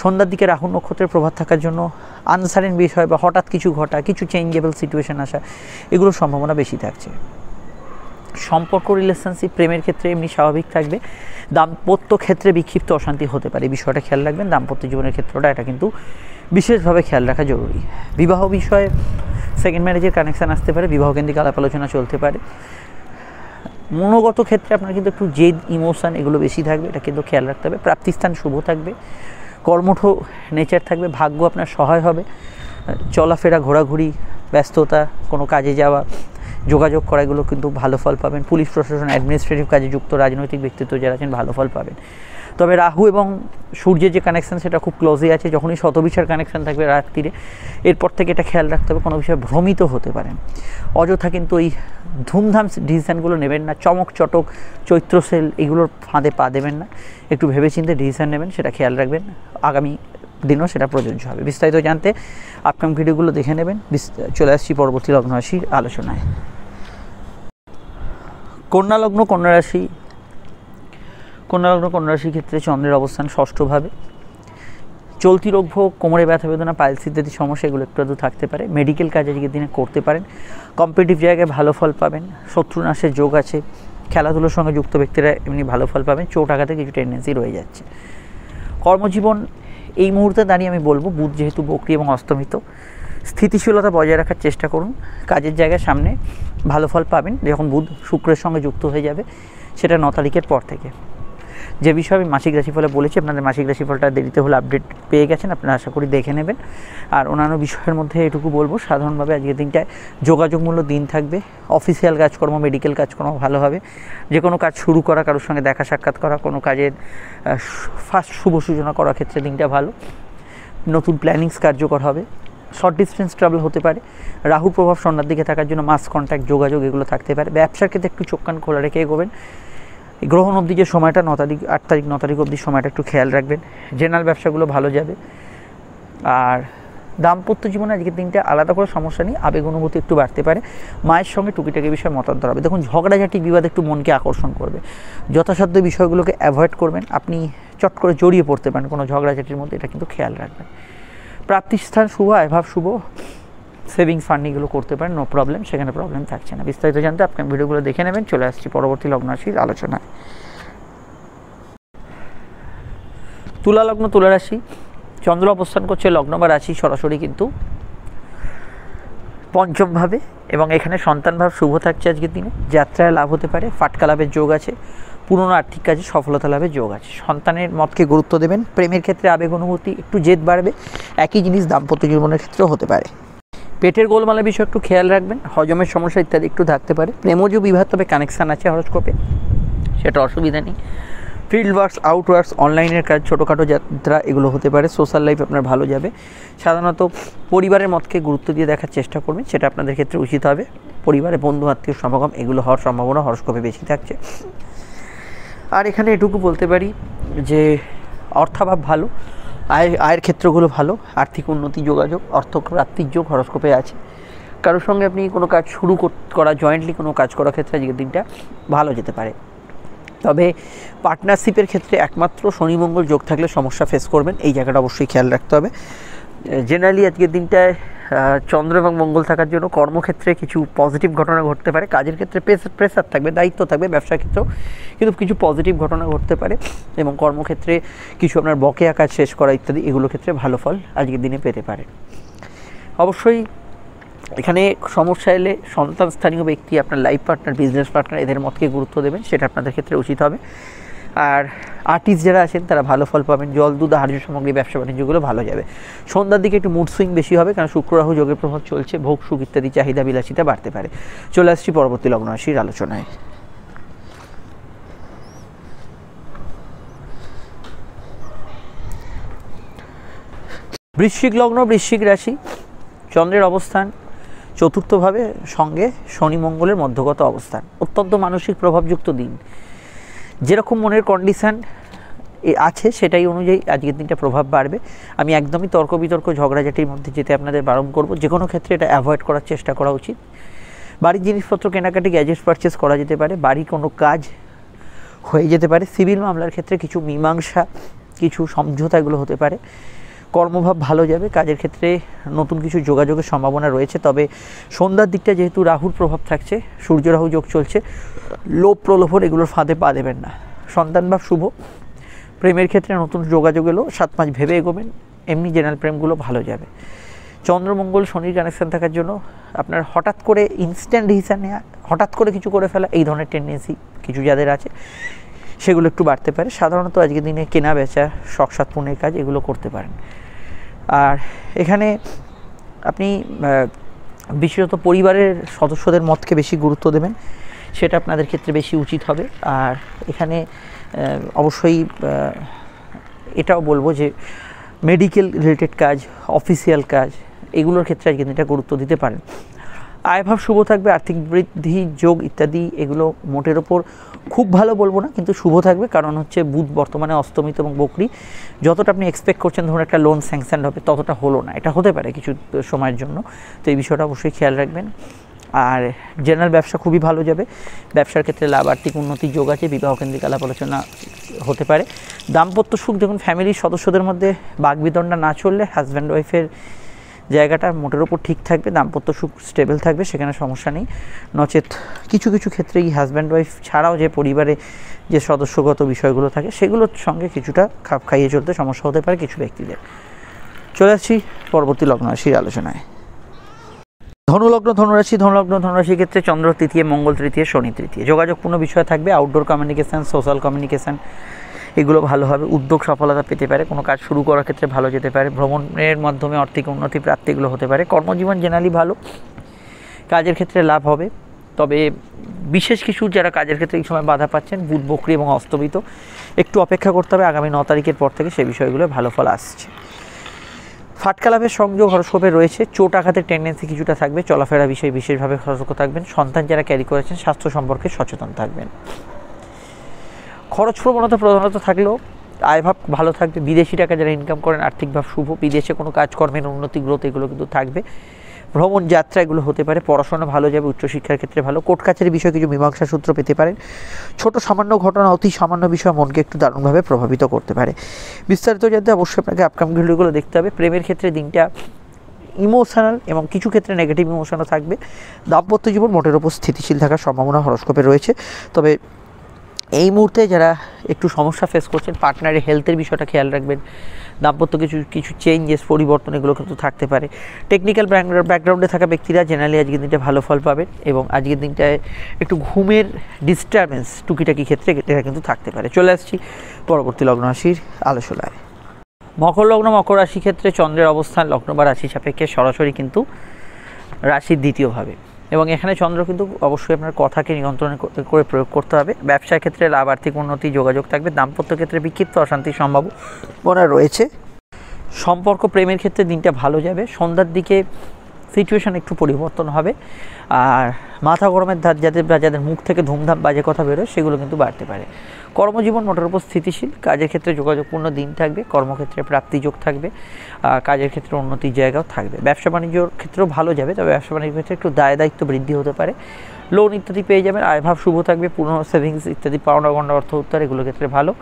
সন্ধ্যার দিকে রাহু নক্ষত্রের প্রভাব থাকার জন্য আনসারেন বিষয় বা হঠাৎ কিছু ঘটা, কিছু চেঞ্জেবল সিচুয়েশন আসা, এগুলোর সম্ভাবনা বেশি থাকছে। সম্পর্ক, রিলেশনশিপ, প্রেমের ক্ষেত্রে এমনি স্বাভাবিক থাকবে। দাম্পত্য ক্ষেত্রে বিক্ষিপ্ত অশান্তি হতে পারে, এই বিষয়টা খেয়াল রাখবেন। দাম্পত্য জীবনের ক্ষেত্রটা এটা কিন্তু বিশেষভাবে খেয়াল রাখা জরুরি। বিবাহ বিষয়ে সেকেন্ড ম্যারেজের কানেকশান আসতে পারে, বিবাহ কেন্দ্রিক আলাপ আলোচনা চলতে পারে। মনোগত ক্ষেত্রে আপনার কিন্তু একটু জেদ, ইমোশন এগুলো বেশি থাকবে, এটা কিন্তু খেয়াল রাখতে হবে। প্রাপ্তিস্থান শুভ থাকবে, কর্মঠ নেচার থাকবে, ভাগ্য আপনার সহায় হবে। চলাফেরা, ঘোরাঘুরি, ব্যস্ততা, কোনো কাজে যাওয়া, যোগাযোগ করা, এগুলো কিন্তু ভালো ফল পাবেন। পুলিশ প্রশাসন, অ্যাডমিনিস্ট্রেটিভ কাজে যুক্ত রাজনৈতিক ব্যক্তিত্ব যারা আছেন ভালো ফল পাবেন। তবে রাহু এবং সূর্যের যে কানেকশান সেটা খুব ক্লোজে আছে, যখনই শতবিশার কানেকশান থাকবে রাত্রিরে, এরপর থেকে এটা খেয়াল রাখতে হবে, কোনো বিষয়ে ভ্রমিত হতে পারেন। অযথা কিন্তু ওই ধুমধাম ডিসিশানগুলো নেবেন না, চমক চটক, চৈত্র সেল এগুলোর ফাঁদে পা দেবেন না, একটু ভেবেচিন্তে ডিসিশান নেবেন, সেটা খেয়াল রাখবেন। আগামী দিনও সেটা প্রযোজ্য হবে। বিস্তারিত জানতে আপকামিং ভিডিওগুলো দেখে নেবেন। চলে আসছি পরবর্তী লগ্ন রাশির আলোচনায়। কন্যা লগ্ন কন্যা রাশির ক্ষেত্রে চন্দ্রের অবস্থান ষষ্ঠভাবে। চলতি রোগ ভোগ, কোমরে ব্যথা বেদনা, পাইলস ইত্যাদি সমস্যা এগুলো একটু আধটু থাকতে পারে। মেডিকেল কাজ আজকের দিনে করতে পারেন, কম্পিটিটিভ জায়গায় ভালো ফল পাবেন। শত্রু নাশের যোগ আছে, খেলাধুলোর সঙ্গে যুক্ত ব্যক্তিরা এমনি ভালো ফল পাবেন। চোট আঘাতে কিছু টেন্ডেন্সি রয়ে যাচ্ছে। কর্মজীবন এই মুহূর্তে দাঁড়িয়ে আমি বলবো, বুধ যেহেতু বকরি এবং অস্তমিত, স্থিতিশীলতা বজায় রাখার চেষ্টা করুন। কাজের জায়গায় সামনে ভালো ফল পাবেন যখন বুধ শুক্রের সঙ্গে যুক্ত হয়ে যাবে, সেটা 9 তারিখের পর থেকে। যে বিষয়ে আমি মাসিক রাশিফলে বলেছি, আপনাদের মাসিক রাশিফলটা দেরিতে হলে আপডেট পেয়ে গেছেন, আপনারা আশা করি দেখে নেবেন। আর অন্যান্য বিষয়ের মধ্যে এটুকু বলবো, সাধারণভাবে আজকের দিনটায় যোগাযোগমূল্য দিন থাকবে। অফিসিয়াল কাজকর্ম, মেডিকেল কাজকর্ম ভালো হবে। যে কোনো কাজ শুরু করা, কারোর সঙ্গে দেখা সাক্ষাৎ করা, কোনো কাজের ফার্স্ট শুভ সূচনা করার ক্ষেত্রে দিনটা ভালো। নতুন প্ল্যানিংস কার্যকর হবে। শর্ট ডিস্টেন্স ট্রাভেল হতে পারে। রাহুর প্রভাব সন্ধ্যার দিকে থাকার জন্য মাস কন্ট্যাক্ট, যোগাযোগ এগুলো থাকতে পারে। ব্যবসার ক্ষেত্রে একটু চোখ কান খোলা রেখে এগোবেন। গ্রহণ অবধি যে সময়টা 9 তারিখ 8 তারিখ 9 তারিখ অবধি সময়টা একটু খেয়াল রাখবেন। জেনারেল ব্যবসাগুলো ভালো যাবে। আর দাম্পত্য জীবনে আজকের দিনটা আলাদা করে সমস্যা নেই, আবেগ অনুভূতি একটু বাড়তে পারে। মায়ের সঙ্গে টুকিটাকি বিষয়ে মতান্তর হবে। দেখুন, ঝগড়াঝাটি বিবাদ একটু মনকে আকর্ষণ করবে, যথাসাধ্য বিষয়গুলোকে অ্যাভয়েড করবেন। আপনি চট করে জড়িয়ে পড়তে পারেন কোনো ঝগড়াঝাটির মধ্যে, এটা কিন্তু খেয়াল রাখবেন। প্রাপ্তিস্থান শুভ, আয়ভাব শুভ, সেভিংস ফান্ড এগুলো করতে পারেন, নো প্রবলেম, সেখানে প্রবলেম থাকছে না। বিস্তারিত জানতে আপনার ভিডিওগুলো দেখে নেবেন। চলে আসছি পরবর্তী লগ্ন রাশির আলোচনায়। তুলা লগ্ন তুলা রাশি, চন্দ্র অবস্থান করছে লগ্ন বা রাশি সরাসরি কিন্তু পঞ্চমভাবে, এবং এখানে সন্তান ভাব শুভ থাকছে আজকের দিনে। যাত্রায় লাভ হতে পারে, ফাটকা লাভের যোগ আছে, পুরনো আর্থিক কাজে সফলতা লাভের যোগ আছে। সন্তানের মতকে গুরুত্ব দেবেন। প্রেমের ক্ষেত্রে আবেগ অনুভূতি, একটু জেদ বাড়বে। একই জিনিস দাম্পত্য জীবনের ক্ষেত্রেও হতে পারে। পেটের গোলমালের বিষয় একটু খেয়াল রাখবেন। হজমের সমস্যা ইত্যাদি একটু থাকতে পারে। প্রেমজ বিবাহ তবে কানেকশান আছে হরস্কোপে, সেটা অসুবিধা নেই। ফিল্ড ওয়ার্কস, আউটওয়ার্কস, অনলাইনের কাজ, ছোটোখাটো যাত্রা এগুলো হতে পারে। সোশ্যাল লাইফ আপনার ভালো যাবে। সাধারণত পরিবারের মতকে গুরুত্ব দিয়ে দেখার চেষ্টা করবেন, সেটা আপনাদের ক্ষেত্রে উচিত হবে। পরিবারে বন্ধু আত্মীয় সমাগম এগুলো হওয়ার সম্ভাবনা হরস্কোপে বেশি থাকছে। আর এখানে এটুকু বলতে পারি যে অর্থাভাব ভালো, আয়ের ক্ষেত্রগুলো ভালো, আর্থিক উন্নতি, যোগাযোগ, অর্থপ্রাপ্তির যোগ হরস্কোপে আছে। কারোর সঙ্গে আপনি কোনো কাজ শুরু করা, জয়েন্টলি কোনো কাজ করার ক্ষেত্রে আজকের দিনটা ভালো যেতে পারে। তবে পার্টনারশিপের ক্ষেত্রে একমাত্র শনি মঙ্গল যোগ থাকলে সমস্যা ফেস করবেন, এই জায়গাটা অবশ্যই খেয়াল রাখতে হবে। জেনারেলি আজকের দিনটায় চন্দ্র এবং মঙ্গল থাকার জন্য কর্মক্ষেত্রে কিছু পজিটিভ ঘটনা ঘটতে পারে। কাজের ক্ষেত্রে প্রেসার থাকবে, দায়িত্ব থাকবে, ব্যবসার ক্ষেত্রেও কিন্তু কিছু পজিটিভ ঘটনা ঘটতে পারে। এবং কর্মক্ষেত্রে কিছু আপনার বকেয়া কাজ শেষ করা ইত্যাদি এগুলো ক্ষেত্রে ভালো ফল আজকের দিনে পেতে পারে। অবশ্যই এখানে সমস্যা এলে সন্তান স্থানীয় ব্যক্তি, আপনার লাইফ পার্টনার, বিজনেস পার্টনার এদের মতকে গুরুত্ব দেবেন, সেটা আপনাদের ক্ষেত্রে উচিত হবে। আর আর্টিস্ট যারা আছেন তারা ভালো ফল পাবেন। জল, দুধ, আহার্য সামগ্রী, ব্যবসা বাণিজ্যগুলো ভালো যাবে। সন্ধ্যার দিকে একটু মুড সুইং বেশি হবে, কারণ শুক্র রাহু যোগের প্রভাব চলছে, ভোগ সুখ ইত্যাদি চাহিদা বিলাসিতা বাড়তে পারে। চলে আসছি পরবর্তী লগ্ন রাশির আলোচনায়। বৃশ্চিক লগ্ন, বৃশ্চিক রাশি, চন্দ্রের অবস্থান চতুর্থভাবে, সঙ্গে শনি মঙ্গলের মধ্যগত অবস্থান। অত্যন্ত মানসিক প্রভাবযুক্ত দিন। যেরকম মনের কন্ডিশান আছে সেটাই অনুযায়ী আজকের দিনটা প্রভাব বাড়বে। আমি একদমই তর্ক বিতর্ক ঝগড়াঝাটির মধ্যে যেতে আপনাদের বারণ করব। যে কোনো ক্ষেত্রে এটা অ্যাভয়েড করার চেষ্টা করা উচিত। বাড়ির জিনিসপত্র কেনাকাটি, গ্যাজেটস পারচেস করা যেতে পারে। বাড়ির কোনো কাজ হয়ে যেতে পারে। সিভিল মামলার ক্ষেত্রে কিছু মীমাংসা, কিছু সমঝোতা এগুলো হতে পারে। কর্মভাব ভালো যাবে। কাজের ক্ষেত্রে নতুন কিছু যোগাযোগের সম্ভাবনা রয়েছে। তবে সন্ধ্যার দিকটা যেহেতু রাহুর প্রভাব থাকছে, সূর্য রাহু যোগ চলছে, লোভ প্রলোভন এগুলোর ফাঁদে পা দেবেন না। সন্তানভাব শুভ। প্রেমের ক্ষেত্রে নতুন যোগাযোগ এলো, 7 মাস ভেবে এগোবেন। এমনি জেনারেল প্রেমগুলো ভালো যাবে। চন্দ্রমঙ্গল শনির কানেকশান থাকার জন্য আপনার হঠাৎ করে ইনস্ট্যান্ট ডিসিশন নেওয়া, হঠাৎ করে কিছু করে ফেলা, এই ধরনের টেন্ডেন্সি কিছু যাদের আছে সেগুলো একটু বাড়তে পারে। সাধারণত আজকের দিনে কেনা বেচা, শখ সাত পূর্ণের কাজ এগুলো করতে পারেন। আর এখানে আপনি বিশেষত পরিবারের সদস্যদের মতকে বেশি গুরুত্ব দেবেন, সেটা আপনাদের ক্ষেত্রে বেশি উচিত হবে। আর এখানে অবশ্যই এটাও বলবো যে মেডিকেল রিলেটেড কাজ, অফিসিয়াল কাজ এগুলোর ক্ষেত্রে আজকে দিনটা গুরুত্ব দিতে পারেন। আয়ভাব শুভ থাকবে। আর্থিক বৃদ্ধি যোগ ইত্যাদি এগুলো মোটের ওপর খুব ভালো বলবো না, কিন্তু শুভ থাকবে। কারণ হচ্ছে বুধ বর্তমানে অস্তমিত এবং বকরি। যতটা আপনি এক্সপেক্ট করছেন ধরুন একটা লোন স্যাংশন হবে, ততটা হলো না। এটা হতে পারে কিছু সময়ের জন্য, তো এই বিষয়টা অবশ্যই খেয়াল রাখবেন। আর জেনারেল ব্যবসা খুবই ভালো যাবে। ব্যবসার ক্ষেত্রে লাভ, আর্থিক উন্নতি যোগ আছে। বিবাহ কেন্দ্রিক আলাপ আলোচনা হতে পারে। দাম্পত্য সুখ, দেখুন ফ্যামিলির সদস্যদের মধ্যে বাগবিতণ্ডা না চললে হাজব্যান্ড ওয়াইফের জায়গাটা মোটের ওপর ঠিক থাকবে। দাম্পত্য সুখ স্টেবল থাকবে, সেখানে সমস্যা নেই। নচেত কিছু কিছু ক্ষেত্রে এই হাজব্যান্ড ওয়াইফ ছাড়াও যে পরিবারে যে সদস্যগত বিষয়গুলো থাকে সেগুলোর সঙ্গে কিছুটা খাপ খাইয়ে চলতে সমস্যা হতে পারে কিছু ব্যক্তিদের। চলে আসছি পরবর্তী লগ্ন রাশির আলোচনায়। ধনুলগ্ন, ধনুরাশি। ধনুরাশির ক্ষেত্রে চন্দ্র তৃতীয়, মঙ্গল তৃতীয়, শনি তৃতীয়। যোগাযোগপূর্ণ বিষয় থাকবে। আউটডোর কমিউনিকেশান, সোশ্যাল কমিউনিকেশান এগুলো ভালো হবে। উদ্যোগ সফলতা পেতে পারে। কোনো কাজ শুরু করার ক্ষেত্রে ভালো যেতে পারে। ভ্রমণের মাধ্যমে আর্থিক উন্নতি প্রাপ্তি এগুলো হতে পারে। কর্মজীবন জেনারেলি ভালো। কাজের ক্ষেত্রে লাভ হবে। তবে বিশেষ কিছু যারা কাজের ক্ষেত্রে এই সময় বাধা পাচ্ছেন, বুধ বকরি এবং অস্তমিত, একটু অপেক্ষা করতে হবে। আগামী 9 তারিখের পর থেকে সেই বিষয়গুলো ভালো ফল আসছে। ফাটকা লাভের সংযোগ হরস্কোপে রয়েছে। চোট আঘাতের টেন্ডেন্সি কিছুটা থাকবে। চলাফেরা বিষয়ে বিশেষভাবে সতর্ক থাকবেন। সন্তান যারা ক্যারি করেছেন স্বাস্থ্য সম্পর্কে সচেতন থাকবেন। খরচ প্রবণতা প্রধানত থাকলেও আয়ভাব ভালো থাকবে। বিদেশি টাকা যারা ইনকাম করেন আর্থিকভাব শুভ। বিদেশে কোনো কাজকর্মের উন্নতি গ্রোথ এগুলো কিন্তু থাকবে। ভ্রমণ যাত্রা এগুলো হতে পারে। পড়াশোনা ভালো যাবে। উচ্চশিক্ষার ক্ষেত্রে ভালো। কোর্ট কাছারির বিষয়ে কিছু মীমাংসা সূত্র পেতে পারেন। ছোট সামান্য ঘটনা, অতি সামান্য বিষয় মনকে একটু দারুণভাবে প্রভাবিত করতে পারে। বিস্তারিত জানতে অবশ্যই আপনাকে আপকামিং ভিডিওগুলো দেখতে হবে। প্রেমের ক্ষেত্রে দিনটা ইমোশনাল এবং কিছু ক্ষেত্রে নেগেটিভ ইমোশনও থাকবে। দাম্পত্য জীবন মোটের ওপর স্থিতিশীল থাকার সম্ভাবনা হরস্কোপে রয়েছে। তবে এই মুহূর্তে যারা একটু সমস্যা ফেস করছেন, পার্টনারের হেলথের বিষয়টা খেয়াল রাখবেন। দাম্পত্য কিছু চেঞ্জেস, পরিবর্তন এগুলো কিন্তু থাকতে পারে। টেকনিক্যাল ব্যাকগ্রাউন্ডে থাকা ব্যক্তিরা জেনারেলি আজকের দিনটা ভালো ফল পাবেন। এবং আজকের দিনটায় একটু ঘুমের ডিস্টারবেন্স টুকিটাকি ক্ষেত্রে এটা কিন্তু থাকতে পারে। চলে আসছি পরবর্তী লগ্ন রাশির আলোচনায়। মকর লগ্ন, মকর রাশি ক্ষেত্রে চন্দ্রের অবস্থান লগ্ন বা রাশি সাপেক্ষে সরাসরি কিন্তু রাশির দ্বিতীয়ভাবে। এবং এখানে চন্দ্র কিন্তু অবশ্যই আপনার কথাকে নিয়ন্ত্রণ করে প্রয়োগ করতে হবে। ব্যবসার ক্ষেত্রে লাভ, আর্থিক উন্নতি যোগাযোগ থাকবে। দাম্পত্য ক্ষেত্রে বিক্ষিপ্ত অশান্তির সম্ভাবনা রয়েছে। সম্পর্ক প্রেমের ক্ষেত্রে দিনটা ভালো যাবে। সন্ধ্যার দিকে সিচুয়েশান একটু পরিবর্তন হবে। আর মাথা গরমের ধার যাদের মুখ থেকে ধুমধাম বাজে কথা বেরোয় সেগুলো কিন্তু বাড়তে পারে। কর্মজীবন মোটের উপর স্থিতিশীল। কাজের ক্ষেত্রে যোগাযোগপূর্ণ দিন থাকবে। কর্মক্ষেত্রে প্রাপ্তিযোগ থাকবে। কাজের ক্ষেত্রে উন্নতির জায়গাও থাকবে। ব্যবসা বাণিজ্যর ক্ষেত্রেও ভালো যাবে। তবে ব্যবসা বাণিজ্যের ক্ষেত্রে একটু দায়িত্ব বৃদ্ধি হতে পারে। লোন ইত্যাদি পেয়ে যাবেন। আয়ভাব শুভ থাকবে। পুনঃ সেভিংস ইত্যাদি পাওনা গণ্ডা অর্থ উত্তর এগুলোর ক্ষেত্রে ভালো।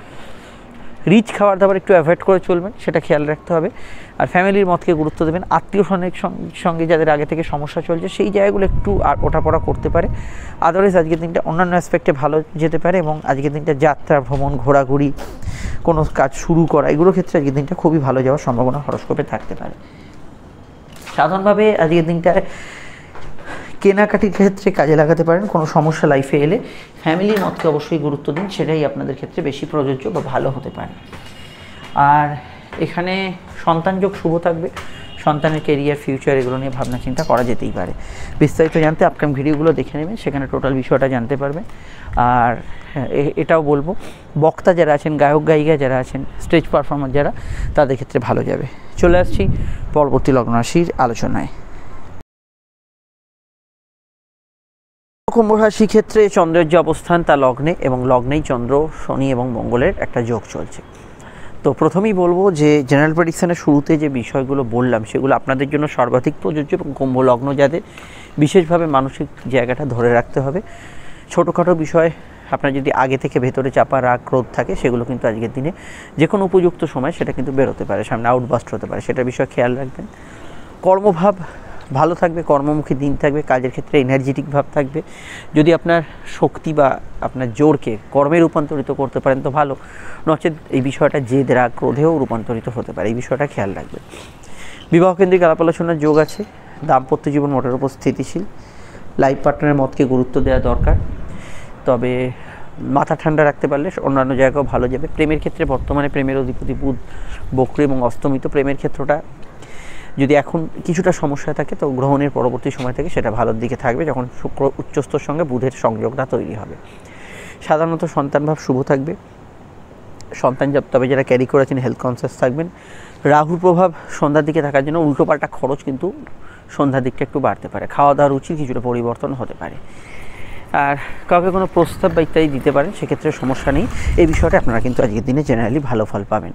রিচ খাবার দাবার একটু অ্যাভয়েড করে চলবেন, সেটা খেয়াল রাখতে হবে। আর ফ্যামিলির মতকে গুরুত্ব দেবেন। আত্মীয় স্বজনের সঙ্গে যাদের আগে থেকে সমস্যা চলছে সেই জায়গাগুলো একটু ওঠাপড়া করতে পারে। আদারওয়াইজ আজকের দিনটা অন্যান্য অ্যাসপেক্টে ভালো যেতে পারে। এবং আজকের দিনটা যাত্রা, ভ্রমণ, ঘোরাঘুরি, কোনো কাজ শুরু করা এগুলোর ক্ষেত্রে আজকের দিনটা খুবই ভালো যাওয়ার সম্ভাবনা হরস্কোপে থাকতে পারে। সাধারণভাবে আজকের দিনটায় কেনাকাটির ক্ষেত্রে কাজে লাগাতে পারেন। কোনো সমস্যা লাইফে এলে ফ্যামিলির মতকে অবশ্যই গুরুত্ব দিন, সেটাই আপনাদের ক্ষেত্রে বেশি প্রযোজ্য বা ভালো হতে পারে। আর এখানে সন্তানযোগ শুভ থাকবে, সন্তানের কেরিয়ার, ফিউচার এগুলো নিয়ে ভাবনা চিন্তা করা যেতেই পারে। বিস্তারিত জানতে আপকামিং ভিডিওগুলো দেখে নেবেন, সেখানে টোটাল বিষয়টা জানতে পারবেন। আর এটাও বলবো, বক্তা যারা আছেন, গায়ক গায়িকা যারা আছেন, স্টেজ পারফর্মার যারা, তাদের ক্ষেত্রে ভালো যাবে। চলে আসছি পরবর্তী লগ্ন রাশির আলোচনায়। কুম্ভ রাশি ক্ষেত্রে চন্দ্রের যে অবস্থান তা লগ্নে, এবং লগ্নেই চন্দ্র, শনি এবং মঙ্গলের একটা যোগ চলছে। তো প্রথমেই বলবো যে জেনারেল প্রেডিকশনের শুরুতে যে বিষয়গুলো বললাম সেগুলো আপনাদের জন্য সর্বাধিক প্রযোজ্য, এবং কুম্ভ লগ্ন যাদের বিশেষভাবে মানসিক জায়গাটা ধরে রাখতে হবে। ছোটোখাটো বিষয় আপনার যদি আগে থেকে ভেতরে চাপা রাগ ক্রোধ থাকে, সেগুলো কিন্তু আজকের দিনে যে কোনো উপযুক্ত সময় সেটা কিন্তু বেরোতে পারে, সামনে আউটবাস্ট হতে পারে, সেটার বিষয়ে খেয়াল রাখবেন। কর্মভাব ভালো থাকবে, কর্মমুখী দিন থাকবে, কাজের ক্ষেত্রে এনার্জেটিক ভাব থাকবে। যদি আপনার শক্তি বা আপনার জোরকে কর্মে রূপান্তরিত করতে পারেন তো ভালো, নচেত এই বিষয়টা জেদ রাগ ক্রোধেও রূপান্তরিত হতে পারে, এই বিষয়টা খেয়াল রাখবেন। বিবাহ কেন্দ্রিক আলাপ আলোচনার যোগ আছে, দাম্পত্য জীবন মোটের উপর স্থিতিশীল, লাইফ পার্টনারের মতকে গুরুত্ব দেওয়া দরকার, তবে মাথা ঠান্ডা রাখতে পারলে অন্যান্য জায়গাও ভালো যাবে। প্রেমের ক্ষেত্রে বর্তমানে প্রেমের অধিপতি বুধ বক্রী এবং অস্তমিত, প্রেমের ক্ষেত্রটা যদি এখন কিছুটা সমস্যা থাকে তো গ্রহণের পরবর্তী সময় থেকে সেটা ভালোর দিকে থাকবে, যখন শুক্র উচ্চস্তর সঙ্গে বুধের সংযোগটা তৈরি হবে। সাধারণত সন্তানভাব শুভ থাকবে, সন্তান তবে যারা ক্যারি করেছেন হেলথ কনসিয়াস থাকবেন। রাহুর প্রভাব সন্ধ্যার দিকে থাকার জন্য উল্টোপাল্টা খরচ কিন্তু সন্ধ্যার দিকটা একটু বাড়তে পারে, খাওয়া দাওয়ার রুচির কিছুটা পরিবর্তন হতে পারে। আর কাউকে কোনো প্রস্তাব বা ইত্যাদি দিতে পারেন, সেক্ষেত্রে সমস্যা নেই। এই বিষয়টা আপনারা কিন্তু আজকের দিনে জেনারেলি ভালো ফল পাবেন।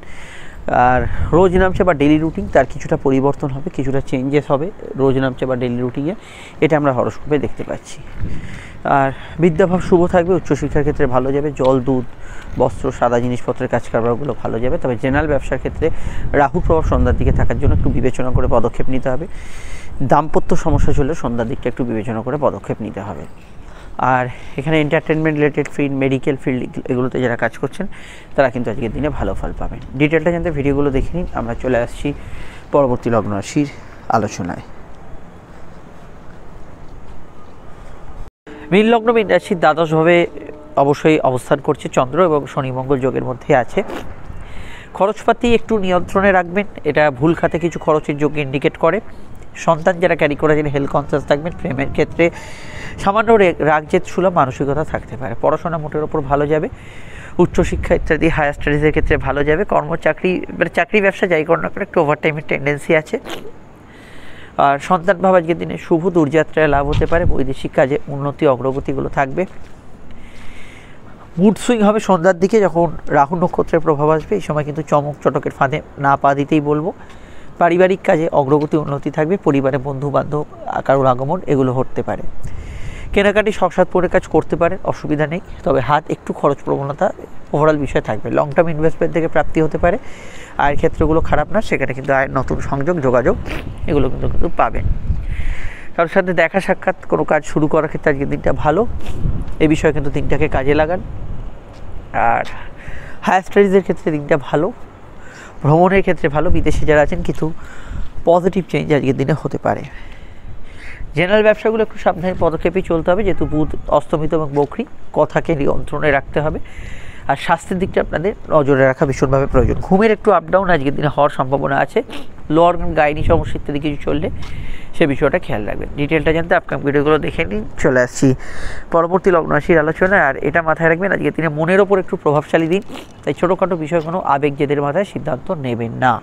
আর রোজ নামছে বা ডেলি রুটিন তার কিছুটা পরিবর্তন হবে, কিছুটা চেঞ্জেস হবে রোজ নামছে বা ডেলি রুটিনে, এটা আমরা হরস্কোপে দেখতে পাচ্ছি। আর বিদ্যাভাব শুভ থাকবে, উচ্চশিক্ষার ক্ষেত্রে ভালো যাবে, জল দুধ বস্ত্র সাদা জিনিসপত্রের কাজ কারবারগুলো ভালো যাবে। তবে জেনারেল ব্যবসার ক্ষেত্রে রাহুর প্রভাব সন্ধ্যার দিকে থাকার জন্য একটু বিবেচনা করে পদক্ষেপ নিতে হবে। দাম্পত্য সমস্যা চললে সন্ধ্যার দিকটা একটু বিবেচনা করে পদক্ষেপ নিতে হবে। আর এখানে entertainment related field, medical field, এগুলোতে যারা কাজ করছেন তারা কিন্তু আজকের দিনে ভালো ফল পাবেন। ডিটেলটা জানতে ভিডিওগুলো দেখে নিন। আমরা চলে আসছি পরবর্তী লগ্ন রাশির আলোচনায়। মীন লগ্ন মীন রাশির দ্বাদশভাবে অবশ্যই অবস্থান করছে চন্দ্র, এবং শনি মঙ্গল যোগের মধ্যে আছে। খরচপাতি একটু নিয়ন্ত্রণে রাখবেন, এটা ভুল খাতে কিছু খরচের যোগ ইন্ডিকেট করে। সন্তান যারা ক্যারি করেছেন হেলথ কনসিয়াস থাকবেন। প্রেমের ক্ষেত্রে সামান্য রাগ জেদ সুলভ মানসিকতা থাকতে পারে। পড়াশোনা মোটের ওপর ভালো যাবে, উচ্চশিক্ষা ইত্যাদি হায়ার স্টাডিজের ক্ষেত্রে ভালো যাবে। চাকরি মানে চাকরি ব্যবসা যাই করেন না করে একটু ওভারটাইমের টেন্ডেন্সি আছে। আর সন্তান ভাব আজকের দিনে শুভ, দূরযাত্রায় লাভ হতে পারে, বৈদেশিক কাজে উন্নতি অগ্রগতিগুলো থাকবে। মুড সুইং হবে সন্ধ্যার দিকে, যখন রাহু নক্ষত্রের প্রভাব আসবে, এই সময় কিন্তু চমক চটকের ফাঁদে না পা দিতেই বলবো। পারিবারিক কাজে অগ্রগতি উন্নতি থাকবে, পরিবারে বন্ধু বান্ধব কারোর আগমন এগুলো হতে পারে। কেনাকাটি শখসাদ পরে কাজ করতে পারেন, অসুবিধা নেই, তবে হাত একটু খরচ প্রবণতা ওভারঅল বিষয় থাকবে। লং টার্ম ইনভেস্টমেন্ট থেকে প্রাপ্তি হতে পারে, আয়ের ক্ষেত্রগুলো খারাপ না, সেখানে কিন্তু আয়ের নতুন সংযোগ যোগাযোগ এগুলো কিন্তু পাবেন। কারোর সাথে দেখা সাক্ষাৎ কোনো কাজ শুরু করার ক্ষেত্রে আজকের দিনটা ভালো, এই বিষয়ে কিন্তু দিনটাকে কাজে লাগান। আর হায়ার স্টাডিজের ক্ষেত্রে দিনটা ভালো, ভ্রমণের ক্ষেত্রে ভালো, বিদেশে যারা আছেন কিছু পজিটিভ চেঞ্জ আজকের দিনে হতে পারে। জেনারেল ব্যবসাগুলো একটু সাবধানে পদক্ষেপেই চলতে হবে, যেহেতু বুধ অস্তমিত এবং বক্রী, কথাকে নিয়ন্ত্রণে রাখতে হবে। আর স্বাস্থ্যের দিকটা আপনাদের নজরে রাখা ভীষণভাবে প্রয়োজন। ঘুমের একটু আপ ডাউন আজকের দিনে হওয়ার সম্ভাবনা আছে, লোয়ার গাইনি সমস্যা ইত্যাদি কিছু চললে সে বিষয়টা খেয়াল রাখবেন। ডিটেলটা জানতে আপকামিং ভিডিওগুলো দেখে নিন। চলে আসছি পরবর্তী লগ্ন রাশির আলোচনায়। আর এটা মাথায় রাখবেন, আজকের দিনে মনের ওপর একটু প্রভাবশালী দিন, তাই ছোটোখাটো বিষয় কোনো আবেগ জেদের মাথায় সিদ্ধান্ত নেবেন না।